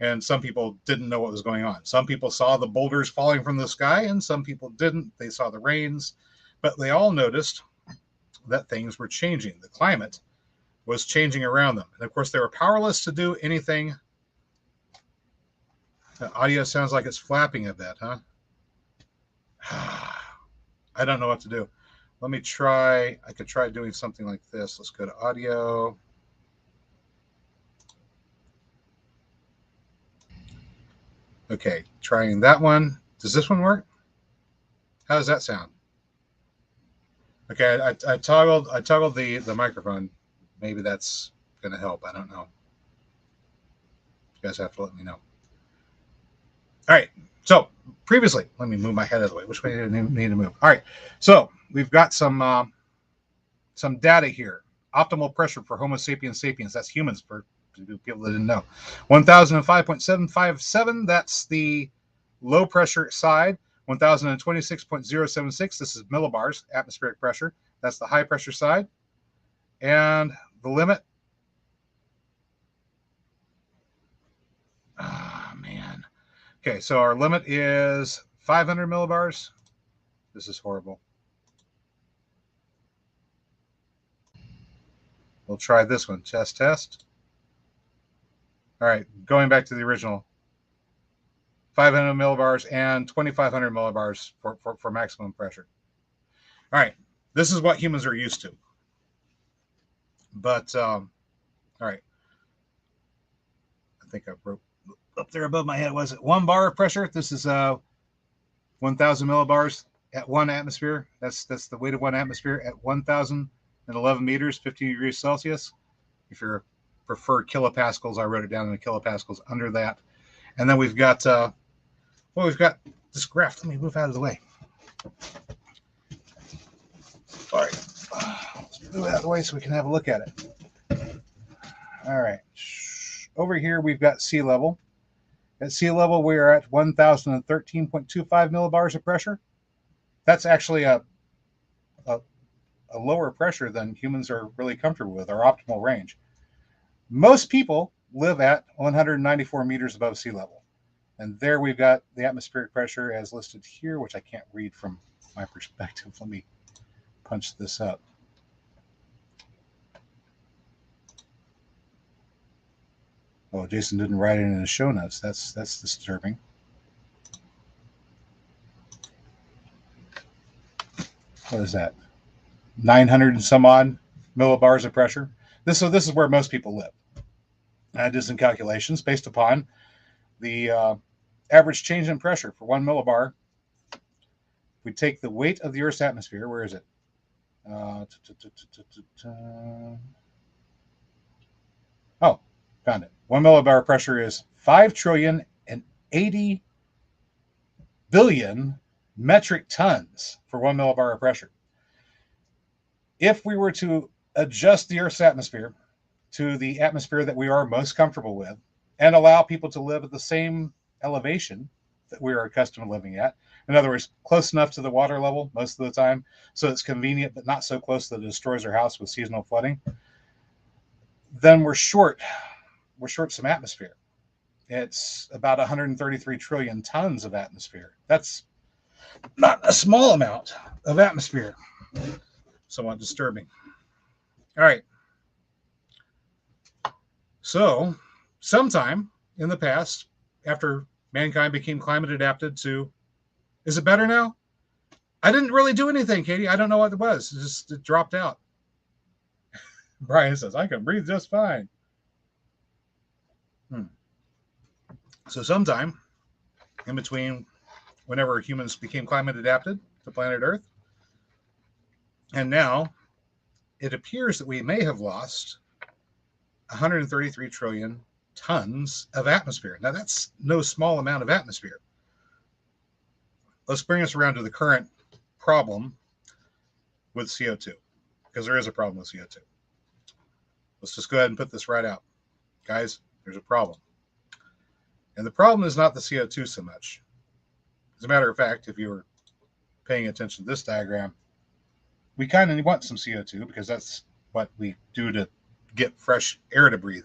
And some people didn't know what was going on. Some people saw the boulders falling from the sky, and some people didn't. They saw the rains, but they all noticed that things were changing. The climate was changing around them. And of course, they were powerless to do anything. The audio sounds like it's flapping a bit, huh? I don't know what to do. Let me try. I could try doing something like this. Let's go to audio. Okay, trying that one. Does this one work? How does that sound? Okay, I toggled the microphone. Maybe that's going to help. I don't know. You guys have to let me know. All right. So previously, let me move my head out of the way. Which way do I need to move? All right. So we've got some data here. Optimal pressure for Homo sapiens sapiens. That's humans for people that didn't know. 1005.757. That's the low pressure side. 1026.076. This is millibars atmospheric pressure. That's the high pressure side. And the limit. Man. Okay, so our limit is 500 millibars. This is horrible. We'll try this one. Test. All right, going back to the original. 500 millibars and 2,500 millibars for maximum pressure. All right, this is what humans are used to. But, all right. I think I wrote up there above my head. Was it 1 bar of pressure? This is 1,000 millibars at 1 atmosphere. That's the weight of 1 atmosphere at 1,011 meters, 15 degrees Celsius. If you prefer kilopascals, I wrote it down in the kilopascals under that. And then we've got we've got this graph. Let me move out of the way. All right, let's move out of the way so we can have a look at it. All right, over here we've got sea level. At sea level, we are at 1,013.25 millibars of pressure. That's actually a lower pressure than humans are really comfortable with, our optimal range. Most people live at 194 meters above sea level. And there we've got the atmospheric pressure as listed here, which I can't read from my perspective. Let me punch this up. Oh, Jason didn't write it in his show notes. That's disturbing. What is that? 900 and some odd millibars of pressure. This is where most people live. I did some calculations based upon the average change in pressure for 1 millibar. We take the weight of the Earth's atmosphere. Where is it? Oh, found it. 1 millibar pressure is 5,080,000,000,000 metric tons for 1 millibar of pressure. If we were to adjust the Earth's atmosphere to the atmosphere that we are most comfortable with and allow people to live at the same elevation that we are accustomed to living at, in other words, close enough to the water level most of the time so it's convenient, but not so close that it destroys our house with seasonal flooding, then we're short some atmosphere. It's about 133 trillion tons of atmosphere. That's not a small amount of atmosphere. Somewhat disturbing. All right. So, sometime in the past, after mankind became climate adapted to, is it better now? I didn't really do anything, Katie. I don't know what it was. It dropped out. Brian says, I can breathe just fine. So sometime in between whenever humans became climate adapted to planet Earth, and now it appears that we may have lost 133 trillion tons of atmosphere. Now, that's no small amount of atmosphere. Let's bring us around to the current problem with CO2, because there is a problem with CO2. Let's just go ahead and put this right out. Guys, there's a problem. And the problem is not the CO2 so much. As a matter of fact, if you were paying attention to this diagram, we kind of want some CO2 because that's what we do to get fresh air to breathe.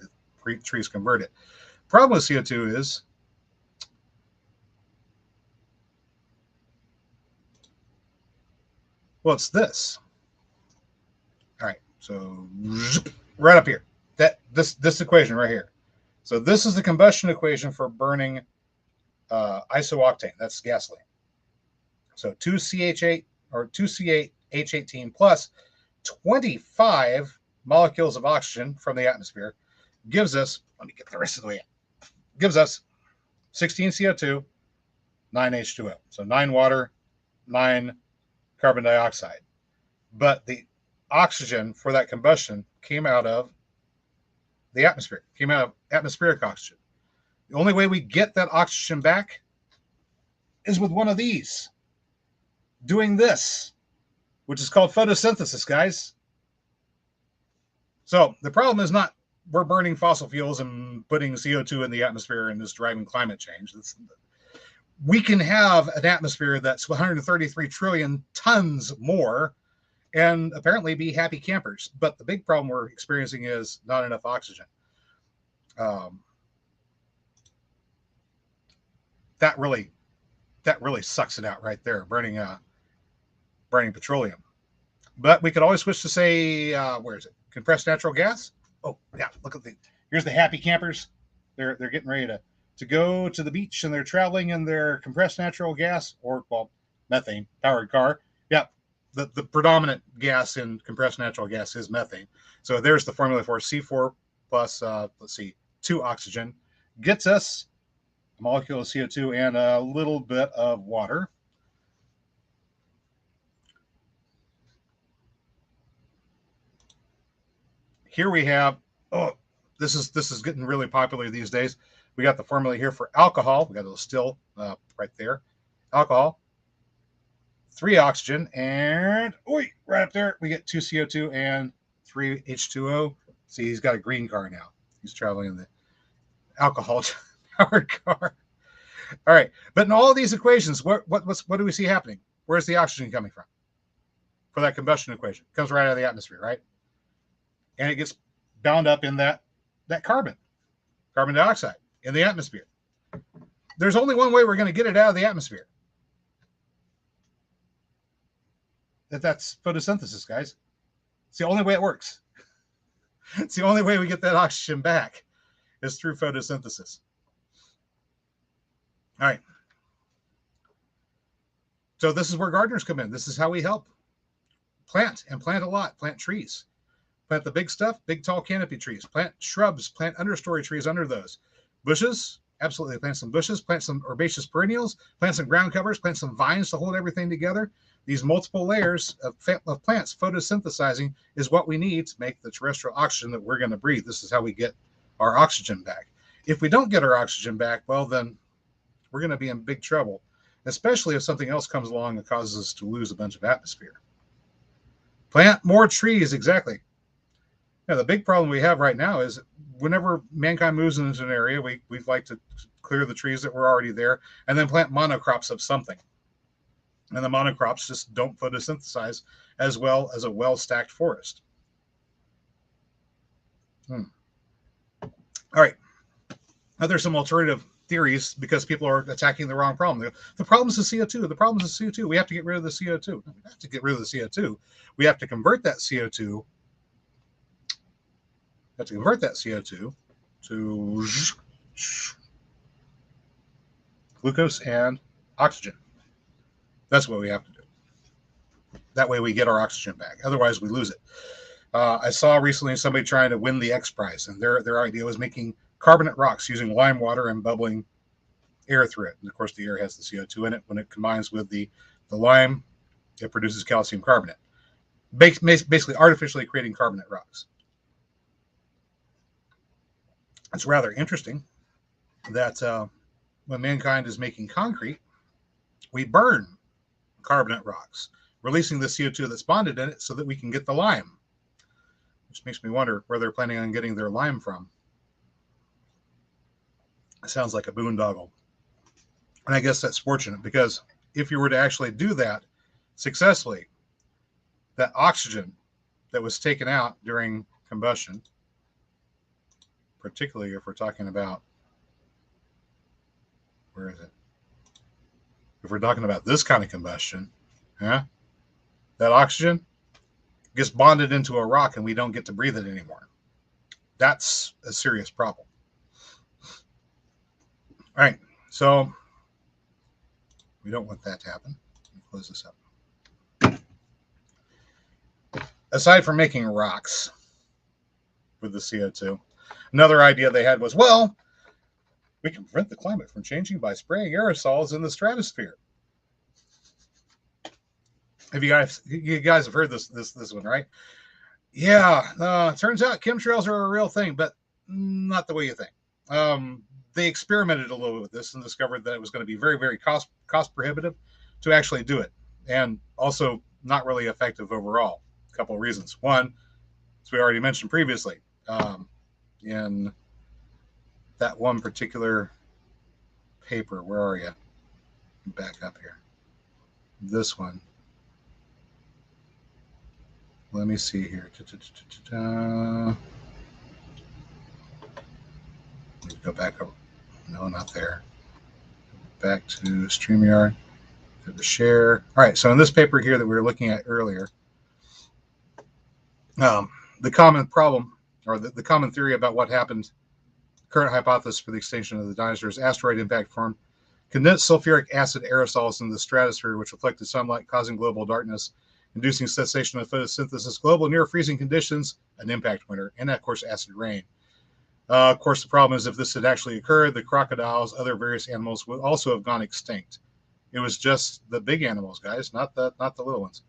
Trees convert it. The problem with CO2 is well, it's this. All right, so right up here, this equation right here. So this is the combustion equation for burning isooctane. That's gasoline. So 2CH8 or 2C8H18 plus 25 molecules of oxygen from the atmosphere gives us, let me get the rest of the way out, gives us 16 CO2, 9 H2O. So 9 water, 9 carbon dioxide. But the oxygen for that combustion came out of the atmosphere, came out of atmospheric oxygen. The only way we get that oxygen back is with one of these, doing this, which is called photosynthesis, guys. So the problem is not we're burning fossil fuels and putting CO2 in the atmosphere and is driving climate change. We can have an atmosphere that's 133 trillion tons more and apparently be happy campers. But the big problem we're experiencing is not enough oxygen. That really sucks it out right there, burning petroleum. But we could always switch to, say, where is it? Compressed natural gas. Oh yeah, look at here's the happy campers. They're getting ready to go to the beach and they're traveling in their compressed natural gas or methane powered car. Yeah, the predominant gas in compressed natural gas is methane. So there's the formula for C4 plus 2 oxygen gets us a molecule of CO2 and a little bit of water. Here we have, this is getting really popular these days. We got the formula here for alcohol. We got a little still right there. Alcohol, 3 oxygen, and right up there we get 2 CO2 and 3 H2O. See, he's got a green car now. He's traveling in the alcohol-powered car. All right, but in all of these equations, what do we see happening? Where's the oxygen coming from? For that combustion equation, it comes right out of the atmosphere, right? And it gets bound up in that carbon dioxide in the atmosphere. There's only one way we're going to get it out of the atmosphere. That's photosynthesis, guys. It's the only way it works. It's the only way we get that oxygen back is through photosynthesis. All right. So this is where gardeners come in. This is how we help plant a lot. Plant trees. Plant the big stuff, big tall canopy trees. Plant shrubs, plant understory trees under those. Bushes, absolutely. Plant some bushes, plant some herbaceous perennials, plant some ground covers, plant some vines to hold everything together. These multiple layers of plants photosynthesizing is what we need to make the terrestrial oxygen that we're going to breathe. This is how we get our oxygen back. If we don't get our oxygen back, well, then we're going to be in big trouble, especially if something else comes along and causes us to lose a bunch of atmosphere. Plant more trees, exactly. Yeah, the big problem we have right now is whenever mankind moves into an area, we like to clear the trees that were already there and then plant monocrops of something. And the monocrops just don't photosynthesize as well as a well-stacked forest. All right. Now, there's some alternative theories because people are attacking the wrong problem. The problem is the CO2. The problem is the CO2. We have to get rid of the CO2. We have to get rid of the CO2. We have to convert that CO2. To glucose and oxygen. That's what we have to do. That way we get our oxygen back. Otherwise, we lose it. I saw recently somebody trying to win the X Prize, and their idea was making carbonate rocks using lime water and bubbling air through it. And of course, the air has the CO2 in it. When it combines with the lime, it produces calcium carbonate, basically artificially creating carbonate rocks. It's rather interesting that when mankind is making concrete, we burn carbonate rocks, releasing the CO2 that's bonded in it so that we can get the lime, which makes me wonder where they're planning on getting their lime from. It sounds like a boondoggle. And I guess that's fortunate because if you were to actually do that successfully, that oxygen that was taken out during combustion, particularly if we're talking about, where is it? If we're talking about this kind of combustion, that oxygen gets bonded into a rock and we don't get to breathe it anymore. That's a serious problem. All right, so we don't want that to happen. Let me close this up. Aside from making rocks with the CO2, another idea they had was, well, we can prevent the climate from changing by spraying aerosols in the stratosphere. Have you guys have heard this one, right? Yeah, turns out chemtrails are a real thing, but not the way you think. They experimented a little bit with this and discovered that it was going to be very, very cost prohibitive to actually do it, and also not really effective overall. A couple of reasons. One, as we already mentioned previously, in that one particular paper, where are you? Back up here. This one. Let me see here. Go back over. No, not there. Back to StreamYard. To the share. All right. So in this paper here that we were looking at earlier, the common problem or the common theory about what happened, current hypothesis for the extinction of the dinosaurs, asteroid impact formed condensed sulfuric acid aerosols in the stratosphere, which reflected sunlight, causing global darkness, inducing cessation of photosynthesis, global near freezing conditions, an impact winter, and of course acid rain. Of course, the problem is if this had actually occurred, the crocodiles, other various animals would also have gone extinct. It was just the big animals, guys, not the little ones.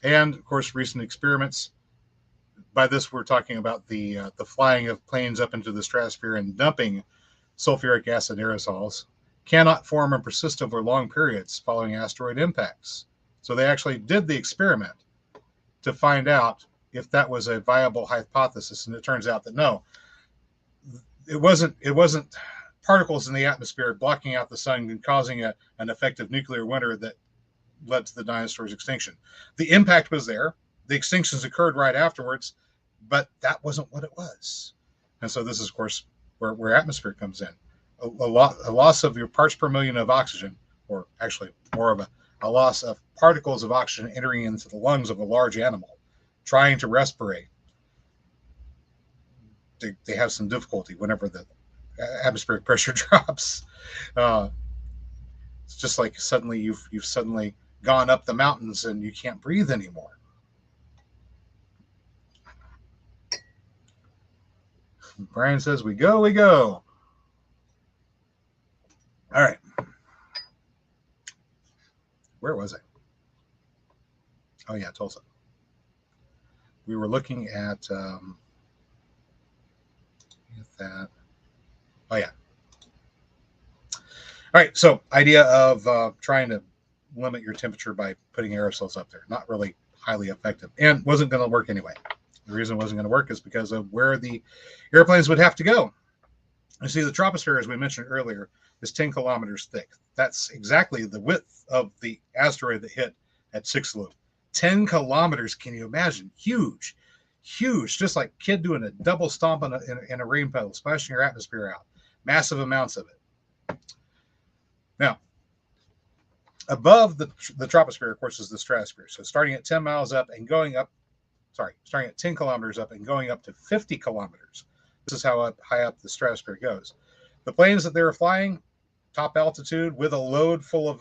And of course, recent experiments. By this, we're talking about the flying of planes up into the stratosphere and dumping sulfuric acid aerosols cannot form and persist over long periods following asteroid impacts. So they actually did the experiment to find out if that was a viable hypothesis, and it turns out that no, it wasn't particles in the atmosphere blocking out the sun and causing an effective nuclear winter that led to the dinosaurs' extinction. The impact was there. The extinctions occurred right afterwards, but that wasn't what it was. And so this is, of course, where atmosphere comes in. A loss of your parts per million of oxygen, or actually more of a loss of particles of oxygen entering into the lungs of a large animal trying to respirate. They have some difficulty whenever the atmospheric pressure drops. It's just like suddenly you've suddenly gone up the mountains and you can't breathe anymore. Brian says, we go. All right. Where was I? Oh, yeah, Tulsa. We were looking at Get that. Oh, yeah. All right, so idea of trying to limit your temperature by putting aerosols up there. Not really highly effective, and wasn't going to work anyway. The reason it wasn't going to work is because of where the airplanes would have to go. You see, the troposphere, as we mentioned earlier, is 10 kilometers thick. That's exactly the width of the asteroid that hit at Chicxulub. 10 kilometers, can you imagine? Huge, huge, just like a kid doing a double stomp in a rain puddle, splashing your atmosphere out. Massive amounts of it. Now, above the troposphere, of course, is the stratosphere. So starting at 10 miles up and going up, starting at 10 kilometers up and going up to 50 kilometers. This is how high up the stratosphere goes. The planes that they were flying, top altitude with a load full of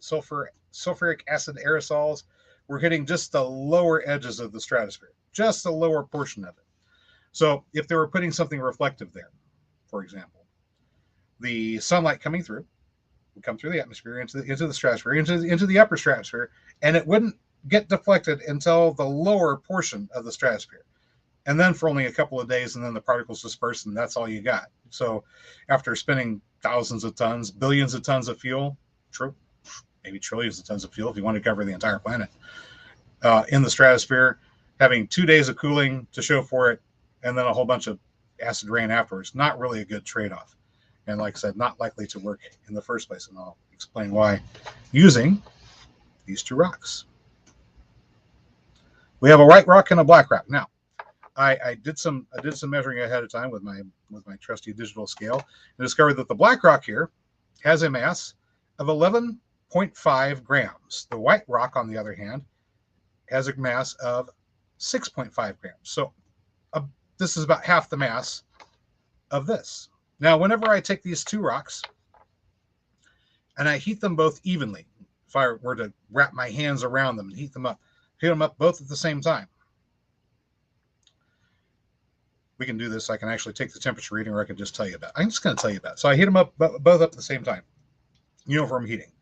sulfuric acid aerosols, were hitting just the lower edges of the stratosphere, just the lower portion of it. So if they were putting something reflective there, for example, the sunlight coming through would come through the atmosphere into the stratosphere, into the upper stratosphere, and it wouldn't get deflected until the lower portion of the stratosphere. And then for only a couple of days, and then the particles disperse, and that's all you got. So after spending thousands of tons, billions of tons of fuel, maybe trillions of tons of fuel if you want to cover the entire planet, in the stratosphere, having 2 days of cooling to show for it, and then a whole bunch of acid rain afterwards, not really a good trade-off. And like I said, not likely to work in the first place. And I'll explain why using these two rocks. We have a white rock and a black rock. Now, I did some measuring ahead of time with my trusty digital scale and discovered that the black rock here has a mass of 11.5 grams. The white rock, on the other hand, has a mass of 6.5 grams. So this is about half the mass of this. Now, whenever I take these two rocks and I heat them both evenly, if I were to wrap my hands around them and heat them up both at the same time, we can do this. I can actually take the temperature reading, or I can just tell you about it. I'm just going to tell you about it. So I heat them up both up at the same time, uniform heating.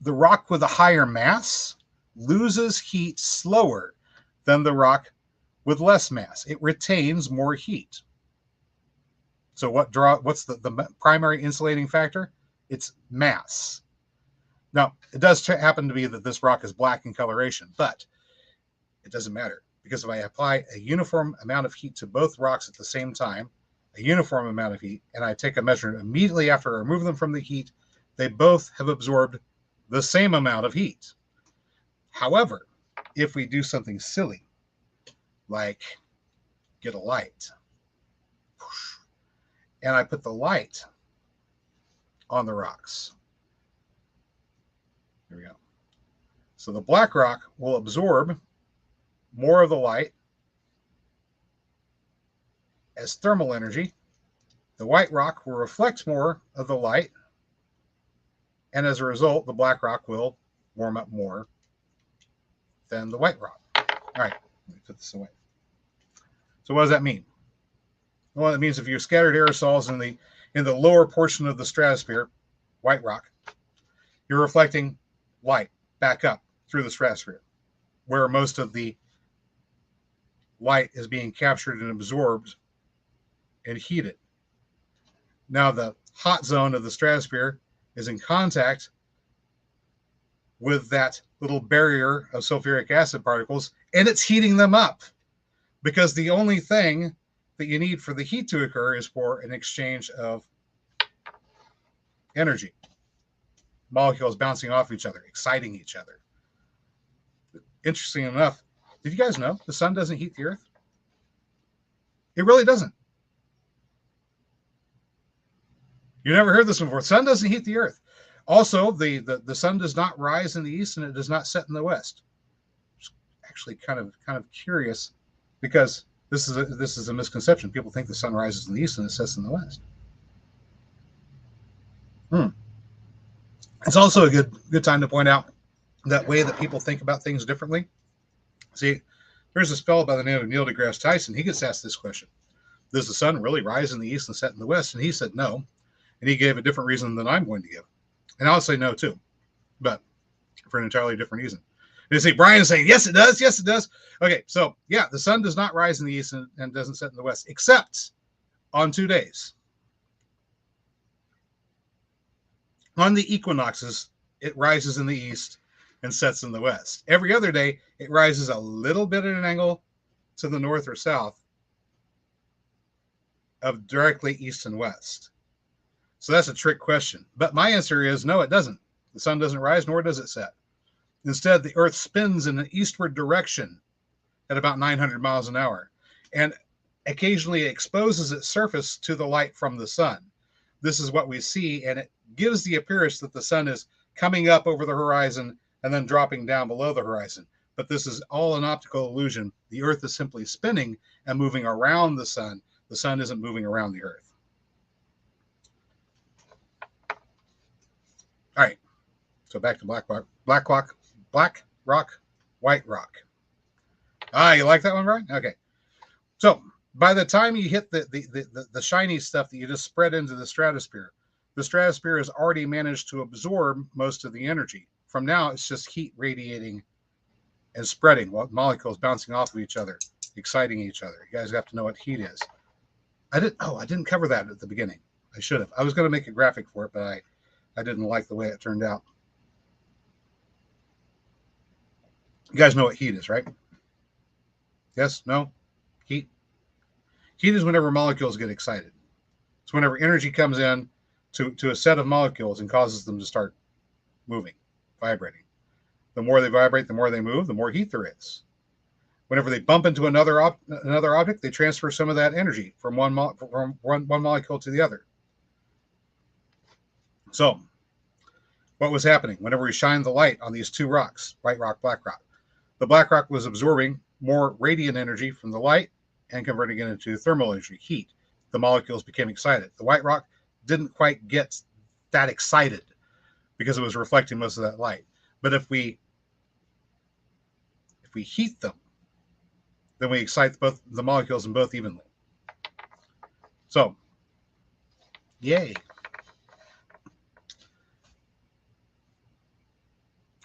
The rock with a higher mass loses heat slower than the rock with less mass. It retains more heat. So what's the primary insulating factor? It's mass. Now, it does happen to be that this rock is black in coloration, but it doesn't matter, because if I apply a uniform amount of heat to both rocks at the same time, a uniform amount of heat, and I take a measurement immediately after I remove them from the heat, they both have absorbed the same amount of heat. However, if we do something silly, like get a light, and I put the light on the rocks. Here we go. So the black rock will absorb more of the light as thermal energy. The white rock will reflect more of the light, and as a result, the black rock will warm up more than the white rock. All right, let me put this away. So what does that mean? Well, it means if you scattered aerosols in the lower portion of the stratosphere, white rock, you're reflecting light back up through the stratosphere, where most of the light is being captured and absorbed and heated. Now, the hot zone of the stratosphere is in contact with that little barrier of sulfuric acid particles, and it's heating them up, because the only thing that you need for the heat to occur is for an exchange of energy. Molecules bouncing off each other, exciting each other. Interesting enough, did you guys know the sun doesn't heat the earth? It really doesn't. You never heard this before. The sun doesn't heat the earth. Also, the sun does not rise in the east and it does not set in the west. It's actually kind of curious, because this is a misconception. People think the sun rises in the east and it sets in the west. It's also a good time to point out that way that people think about things differently. See, there's this fellow by the name of Neil deGrasse Tyson. He gets asked this question: does the sun really rise in the east and set in the west? And he said no. And he gave a different reason than I'm going to give. And I'll say no too, but for an entirely different reason. You see Brian saying, yes, it does. Yes, it does. Okay, so yeah, the sun does not rise in the east and doesn't set in the west, except on 2 days. On the equinoxes, it rises in the east and sets in the west. Every other day, it rises a little bit at an angle to the north or south of directly east and west. So that's a trick question. But my answer is no, it doesn't. The sun doesn't rise, nor does it set. Instead, the Earth spins in an eastward direction at about 900 miles an hour, and occasionally exposes its surface to the light from the sun. This is what we see, and it gives the appearance that the sun is coming up over the horizon and then dropping down below the horizon. But this is all an optical illusion. The Earth is simply spinning and moving around the sun. The sun isn't moving around the Earth. All right, so back to Black Rock, White Rock. Ah, you like that one, Brian? Okay. So by the time you hit the shiny stuff that you just spread into the stratosphere has already managed to absorb most of the energy. From now, it's just heat radiating and spreading, while molecules bouncing off of each other, exciting each other. You guys have to know what heat is. I didn't cover that at the beginning. I should have. I was going to make a graphic for it, but I didn't like the way it turned out. You guys know what heat is, right? Yes? No? Heat? Heat is whenever molecules get excited. It's whenever energy comes in to a set of molecules and causes them to start moving, vibrating. The more they vibrate, the more they move, the more heat there is. Whenever they bump into another object, they transfer some of that energy from one molecule to the other. So, what was happening? Whenever we shine the light on these two rocks, white rock, black rock, the black rock was absorbing more radiant energy from the light and converting it into thermal energy, heat. The molecules became excited. The white rock didn't quite get that excited because it was reflecting most of that light. But if we heat them, then we excite both the molecules in both evenly. So, yay.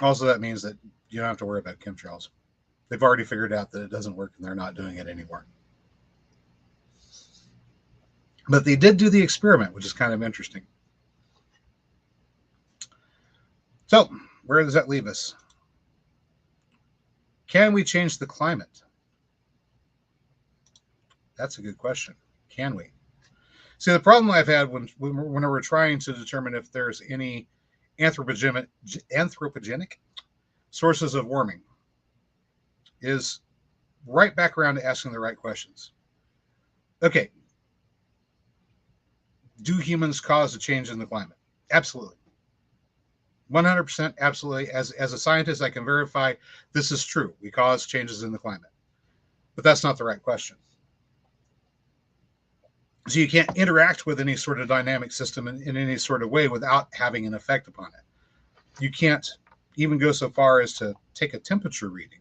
Also, that means that you don't have to worry about chemtrails. They've already figured out that it doesn't work and they're not doing it anymore. But they did do the experiment, which is kind of interesting. So, where does that leave us? Can we change the climate? That's a good question. Can we? See, the problem I've had when we're trying to determine if there's any anthropogenic sources of warming is right back around to asking the right questions. Okay. Do humans cause a change in the climate? Absolutely. 100% absolutely. As a scientist, I can verify this is true. We cause changes in the climate. But that's not the right question. So you can't interact with any sort of dynamic system in any sort of way without having an effect upon it. You can't even go so far as to take a temperature reading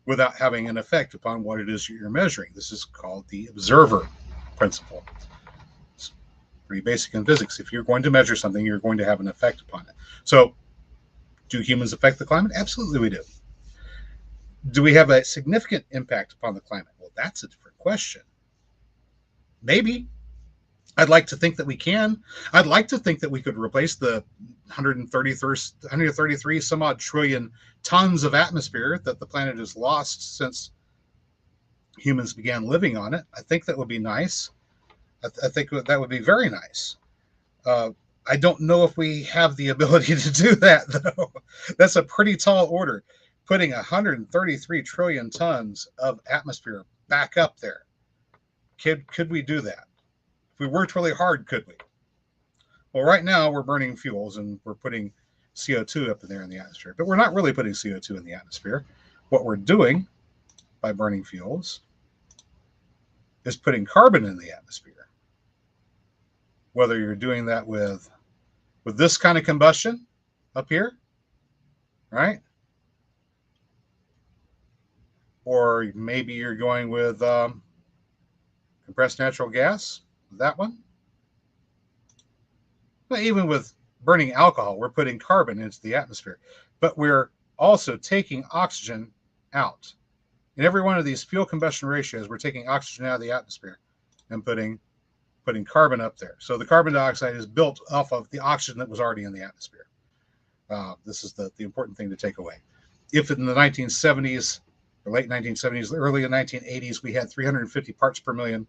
without having an effect upon what it is you're measuring. This is called the observer principle. It's pretty basic in physics. If you're going to measure something, you're going to have an effect upon it. So, do humans affect the climate? Absolutely we do. Do we have a significant impact upon the climate? Well, that's a different question. Maybe. I'd like to think that we can. I'd like to think that we could replace the 133 some odd trillion tons of atmosphere that the planet has lost since humans began living on it. I think that would be nice. I think that would be very nice. I don't know if we have the ability to do that, though. That's a pretty tall order, putting 133 trillion tons of atmosphere back up there. Could we do that? If we worked really hard, could we? Well, right now we're burning fuels and we're putting CO2 up in there in the atmosphere, but we're not really putting CO2 in the atmosphere. What we're doing by burning fuels is putting carbon in the atmosphere. Whether you're doing that with this kind of combustion up here, right? Or maybe you're going with compressed natural gas, that one. But even with burning alcohol, we're putting carbon into the atmosphere. But we're also taking oxygen out. In every one of these fuel combustion ratios, we're taking oxygen out of the atmosphere and putting carbon up there. So the carbon dioxide is built off of the oxygen that was already in the atmosphere. This is the important thing to take away. If in the 1970s, or late 1970s, early 1980s, we had 350 parts per million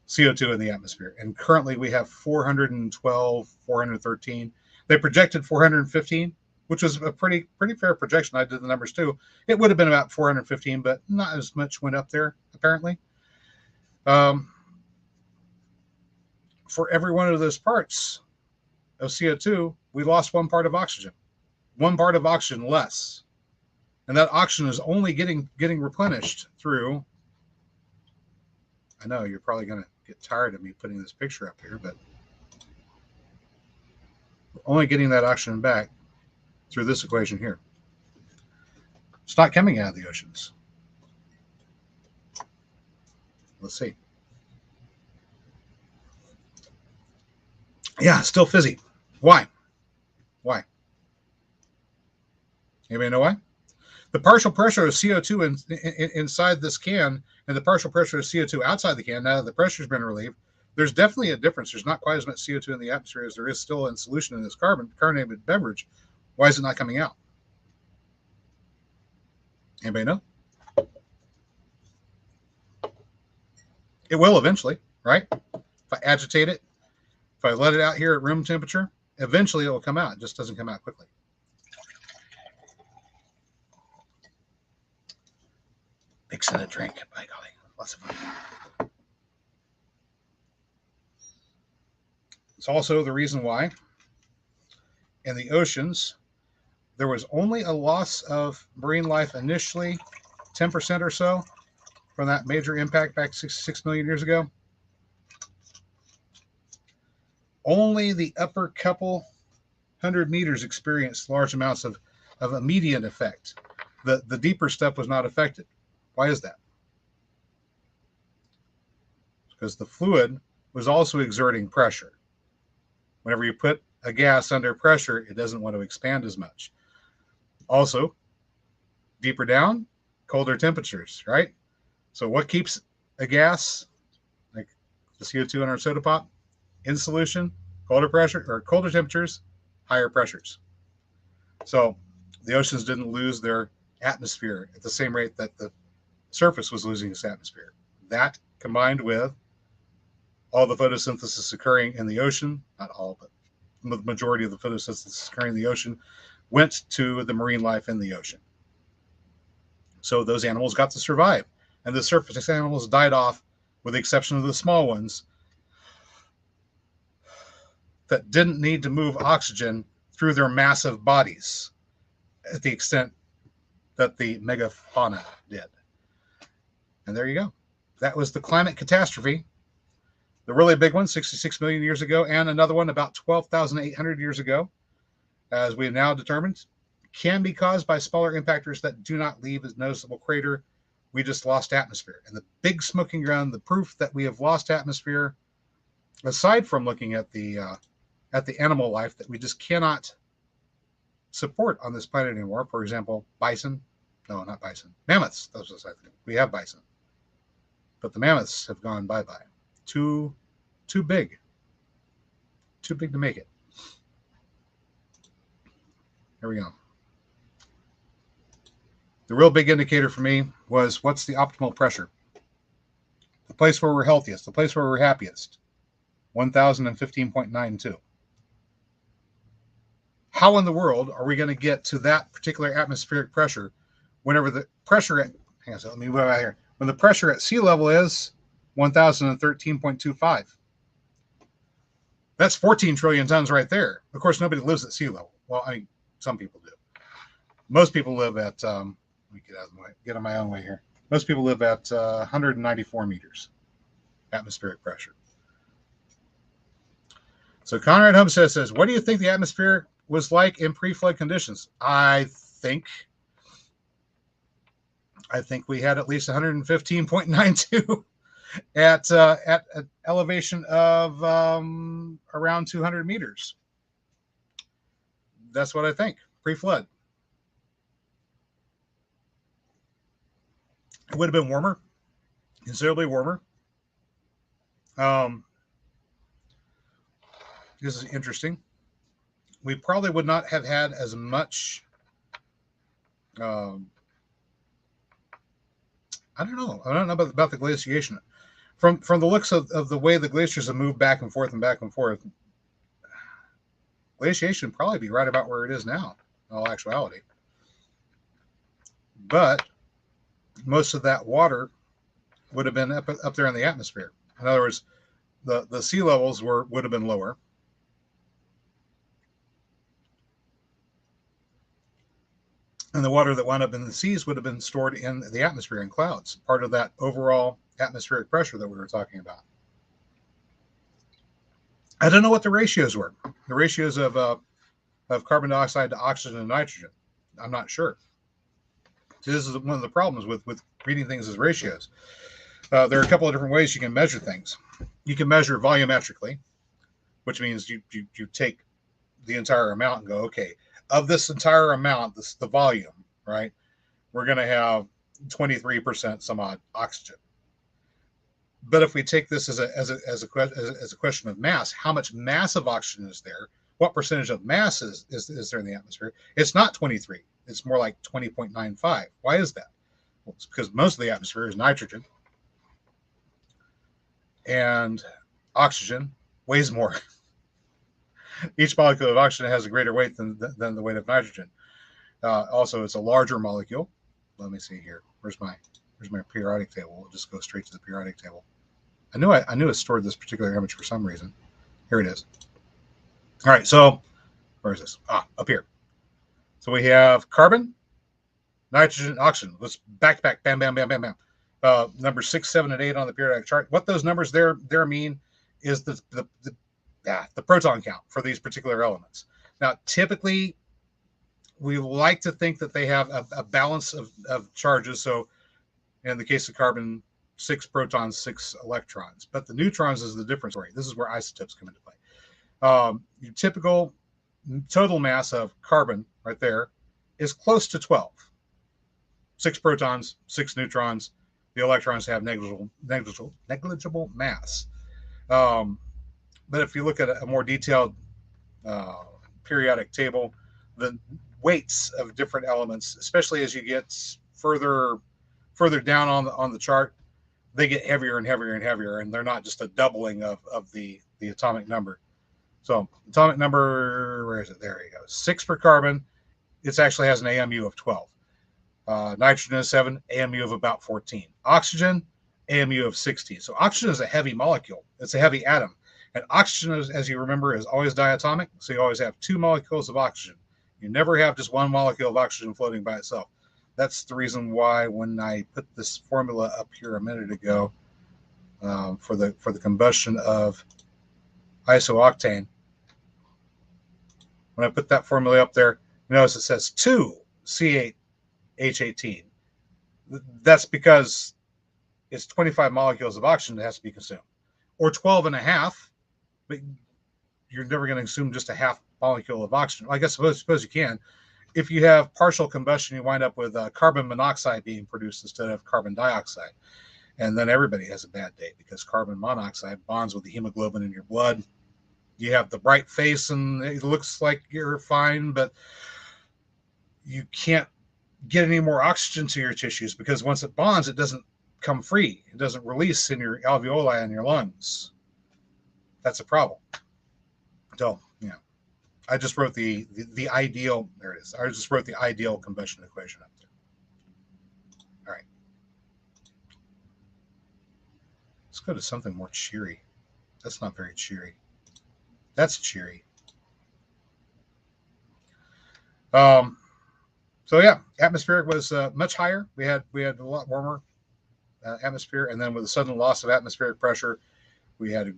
CO2 in the atmosphere, and currently we have 412, 413. They projected 415, which was a pretty fair projection. I did the numbers too. It would have been about 415, but not as much went up there, apparently. For every one of those parts of CO2, we lost one part of oxygen. One part of oxygen less. And that oxygen is only getting replenished through, I know you're probably going to get tired of me putting this picture up here, but we're only getting that oxygen back through this equation here. It's not coming out of the oceans. Let's see. Yeah, still fizzy. Why? Why? Anybody know why? The partial pressure of CO2 inside this can and the partial pressure of CO2 outside the can, now that the pressure's been relieved, there's definitely a difference. There's not quite as much CO2 in the atmosphere as there is still in solution in this carbonated beverage. Why is it not coming out? Anybody know? It will eventually, right? If I agitate it, if I let it out here at room temperature, eventually it will come out. It just doesn't come out quickly. Mixing a drink, by golly, lots of fun. It's also the reason why in the oceans there was only a loss of marine life initially, 10% or so from that major impact back 6 million years ago. Only the upper couple 100 meters experienced large amounts of immediate effect. The deeper stuff was not affected. Why is that? Because the fluid was also exerting pressure. Whenever you put a gas under pressure, it doesn't want to expand as much. Also, deeper down, colder temperatures, right? So what keeps a gas, like the CO2 in our soda pop, in solution? Colder pressure, or colder temperatures, higher pressures. So the oceans didn't lose their atmosphere at the same rate that the surface was losing its atmosphere. That, combined with all the photosynthesis occurring in the ocean, not all, but the majority of the photosynthesis occurring in the ocean, went to the marine life in the ocean. So those animals got to survive. And the surface animals died off, with the exception of the small ones that didn't need to move oxygen through their massive bodies at the extent that the megafauna did. And there you go. That was the climate catastrophe. The really big one, 66 million years ago, and another one about 12,800 years ago, as we have now determined, can be caused by smaller impactors that do not leave a noticeable crater. We just lost atmosphere. And the big smoking gun, the proof that we have lost atmosphere, aside from looking at the animal life that we just cannot support on this planet anymore. For example, bison. No, not bison. Mammoths. Those are the things. We have bison. But the mammoths have gone bye-bye. Too big. Too big to make it. Here we go. The real big indicator for me was, what's the optimal pressure? The place where we're healthiest, the place where we're happiest. 1015.92. How in the world are we going to get to that particular atmospheric pressure whenever the pressure at, hang on, so let me move out here. When the pressure at sea level is 1013.25. That's 14 trillion tons right there. Of course, nobody lives at sea level. Well, I mean, some people do. Most people live at, let me get out of the way, get on my own way here. Most people live at 194 meters atmospheric pressure. So Conrad Homestead says, what do you think the atmosphere was like in pre-flood conditions? I think we had at least 115.92 at an elevation of around 200 meters. That's what I think, pre-flood. It would have been warmer, considerably warmer. This is interesting. We probably would not have had as much. Um, I don't know. I don't know about the glaciation. From the looks of the way the glaciers have moved back and forth and back and forth, glaciation probably be right about where it is now, in all actuality. But most of that water would have been up there in the atmosphere. In other words, the sea levels would have been lower. And the water that wound up in the seas would have been stored in the atmosphere in clouds, part of that overall atmospheric pressure that we were talking about. I don't know what the ratios were. The ratios of carbon dioxide to oxygen and nitrogen. I'm not sure. So this is one of the problems with reading things as ratios. There are a couple of different ways you can measure things. You can measure volumetrically, which means you take the entire amount and go, okay, of this entire amount, the volume, right? We're going to have 23% some odd oxygen. But if we take this as a question of mass, how much mass of oxygen is there? What percentage of mass is there in the atmosphere? It's not 23. It's more like 20.95. Why is that? Well, it's because most of the atmosphere is nitrogen, and oxygen weighs more. Each molecule of oxygen has a greater weight than the weight of nitrogen. Also, it's a larger molecule. Let me see here. Where's my periodic table? We'll just go straight to the periodic table. I knew it stored this particular image for some reason. Here it is. All right, so where is this? Up here. So we have carbon, nitrogen, oxygen. Let's back, bam, bam, bam, bam, bam. Numbers 6, 7, and 8 on the periodic chart. What those numbers there mean is the proton count for these particular elements. Now, typically, we like to think that they have a balance of charges. So, in the case of carbon, 6 protons, 6 electrons. But the neutrons is the different story. This is where isotopes come into play. Your typical total mass of carbon right there is close to 12. 6 protons, 6 neutrons. The electrons have negligible mass. But if you look at a more detailed periodic table, the weights of different elements, especially as you get further down on the chart, they get heavier and heavier and heavier, and they're not just a doubling of the atomic number. So atomic number, where is it? There you go. 6 for carbon. It actually has an AMU of 12. Nitrogen is 7, AMU of about 14. Oxygen, AMU of 16. So oxygen is a heavy molecule. It's a heavy atom. And oxygen, as you remember, is always diatomic. So you always have 2 molecules of oxygen. You never have just 1 molecule of oxygen floating by itself. That's the reason why when I put this formula up here a minute ago for the combustion of isooctane, when I put that formula up there, notice it says 2 C8H18. That's because it's 25 molecules of oxygen that has to be consumed, or 12 and a half, but you're never going to consume just a half molecule of oxygen. I guess suppose you can. If you have partial combustion, you wind up with carbon monoxide being produced instead of carbon dioxide. And then everybody has a bad day because carbon monoxide bonds with the hemoglobin in your blood. You have the bright face and it looks like you're fine, but you can't get any more oxygen to your tissues because once it bonds, it doesn't come free. It doesn't release in your alveoli and your lungs. That's a problem. So, yeah. I just wrote the ideal, there it is. I just wrote the ideal combustion equation up there. All right. Let's go to something more cheery. That's not very cheery. That's cheery. So yeah, atmospheric was much higher. We had a lot warmer atmosphere, and then with the sudden loss of atmospheric pressure, we had a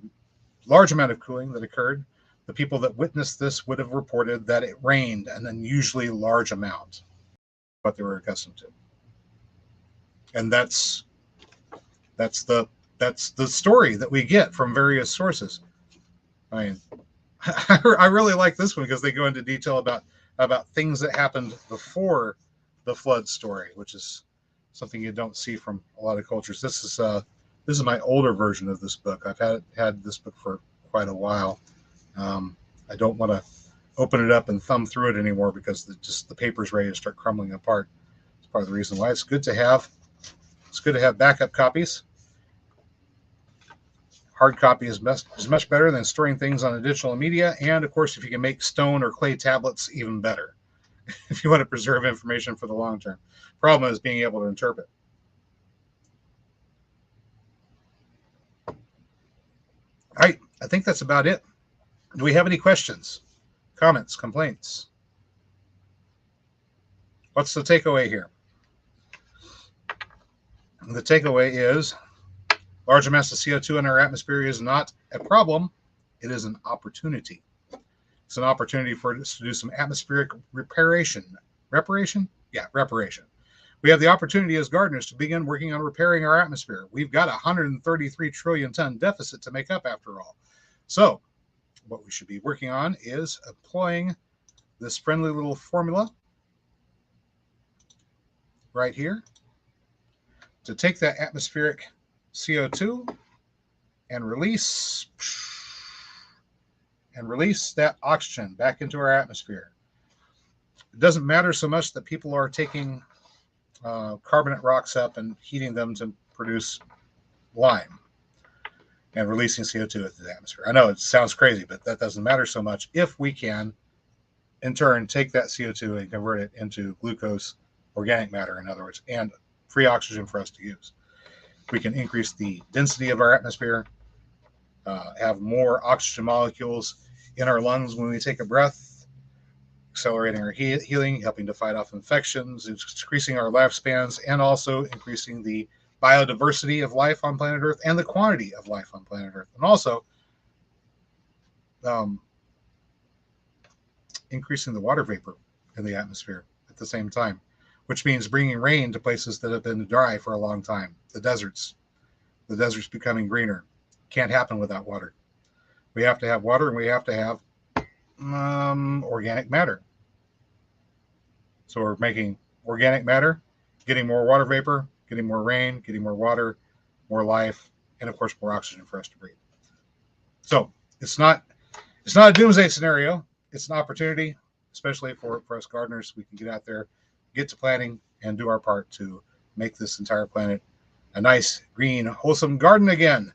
large amount of cooling that occurred. The people that witnessed this would have reported that it rained an unusually large amount, what they were accustomed to. And that's the story that we get from various sources. I mean, I really like this one because they go into detail about things that happened before the flood story, which is something you don't see from a lot of cultures. This is my older version of this book. I've had this book for quite a while. I don't want to open it up and thumb through it anymore because the paper's ready to start crumbling apart. It's part of the reason why it's good to have backup copies. Hard copy is much better than storing things on a digital media, and of course, if you can make stone or clay tablets, even better. If you want to preserve information for the long term. Problem is being able to interpret. All right, I think that's about it. Do we have any questions, comments, complaints? What's the takeaway here? The takeaway is large amounts of CO2 in our atmosphere is not a problem. It is an opportunity. It's an opportunity for us to do some atmospheric reparation. Reparation? Yeah, reparation. We have the opportunity as gardeners to begin working on repairing our atmosphere. We've got a 133 trillion ton deficit to make up after all. So what we should be working on is employing this friendly little formula right here to take that atmospheric CO2 and release that oxygen back into our atmosphere. It doesn't matter so much that people are taking carbonate rocks up and heating them to produce lime and releasing CO2 into the atmosphere. I know it sounds crazy, but that doesn't matter so much if we can, in turn, take that CO2 and convert it into glucose, organic matter, in other words, and free oxygen for us to use. We can increase the density of our atmosphere, have more oxygen molecules in our lungs when we take a breath, accelerating our healing, helping to fight off infections, increasing our lifespans, and also increasing the biodiversity of life on planet Earth and the quantity of life on planet Earth, and also increasing the water vapor in the atmosphere at the same time, which means bringing rain to places that have been dry for a long time. The deserts becoming greener. Can't happen without water. We have to have water, and we have to have organic matter. So we're making organic matter, getting more water vapor, getting more rain, getting more water, more life, and of course more oxygen for us to breathe. So it's not a doomsday scenario. It's an opportunity, especially for us gardeners. We can get out there, get to planting, and do our part to make this entire planet a nice, green, wholesome garden again.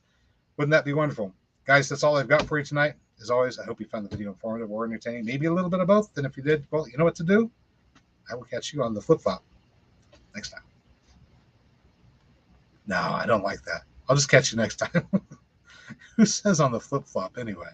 Wouldn't that be wonderful? Guys, that's all I've got for you tonight. As always, I hope you found the video informative or entertaining, maybe a little bit of both. And if you did, well, you know what to do. I will catch you on the flip-flop next time. No, I don't like that. I'll just catch you next time. Who says on the flip-flop anyway?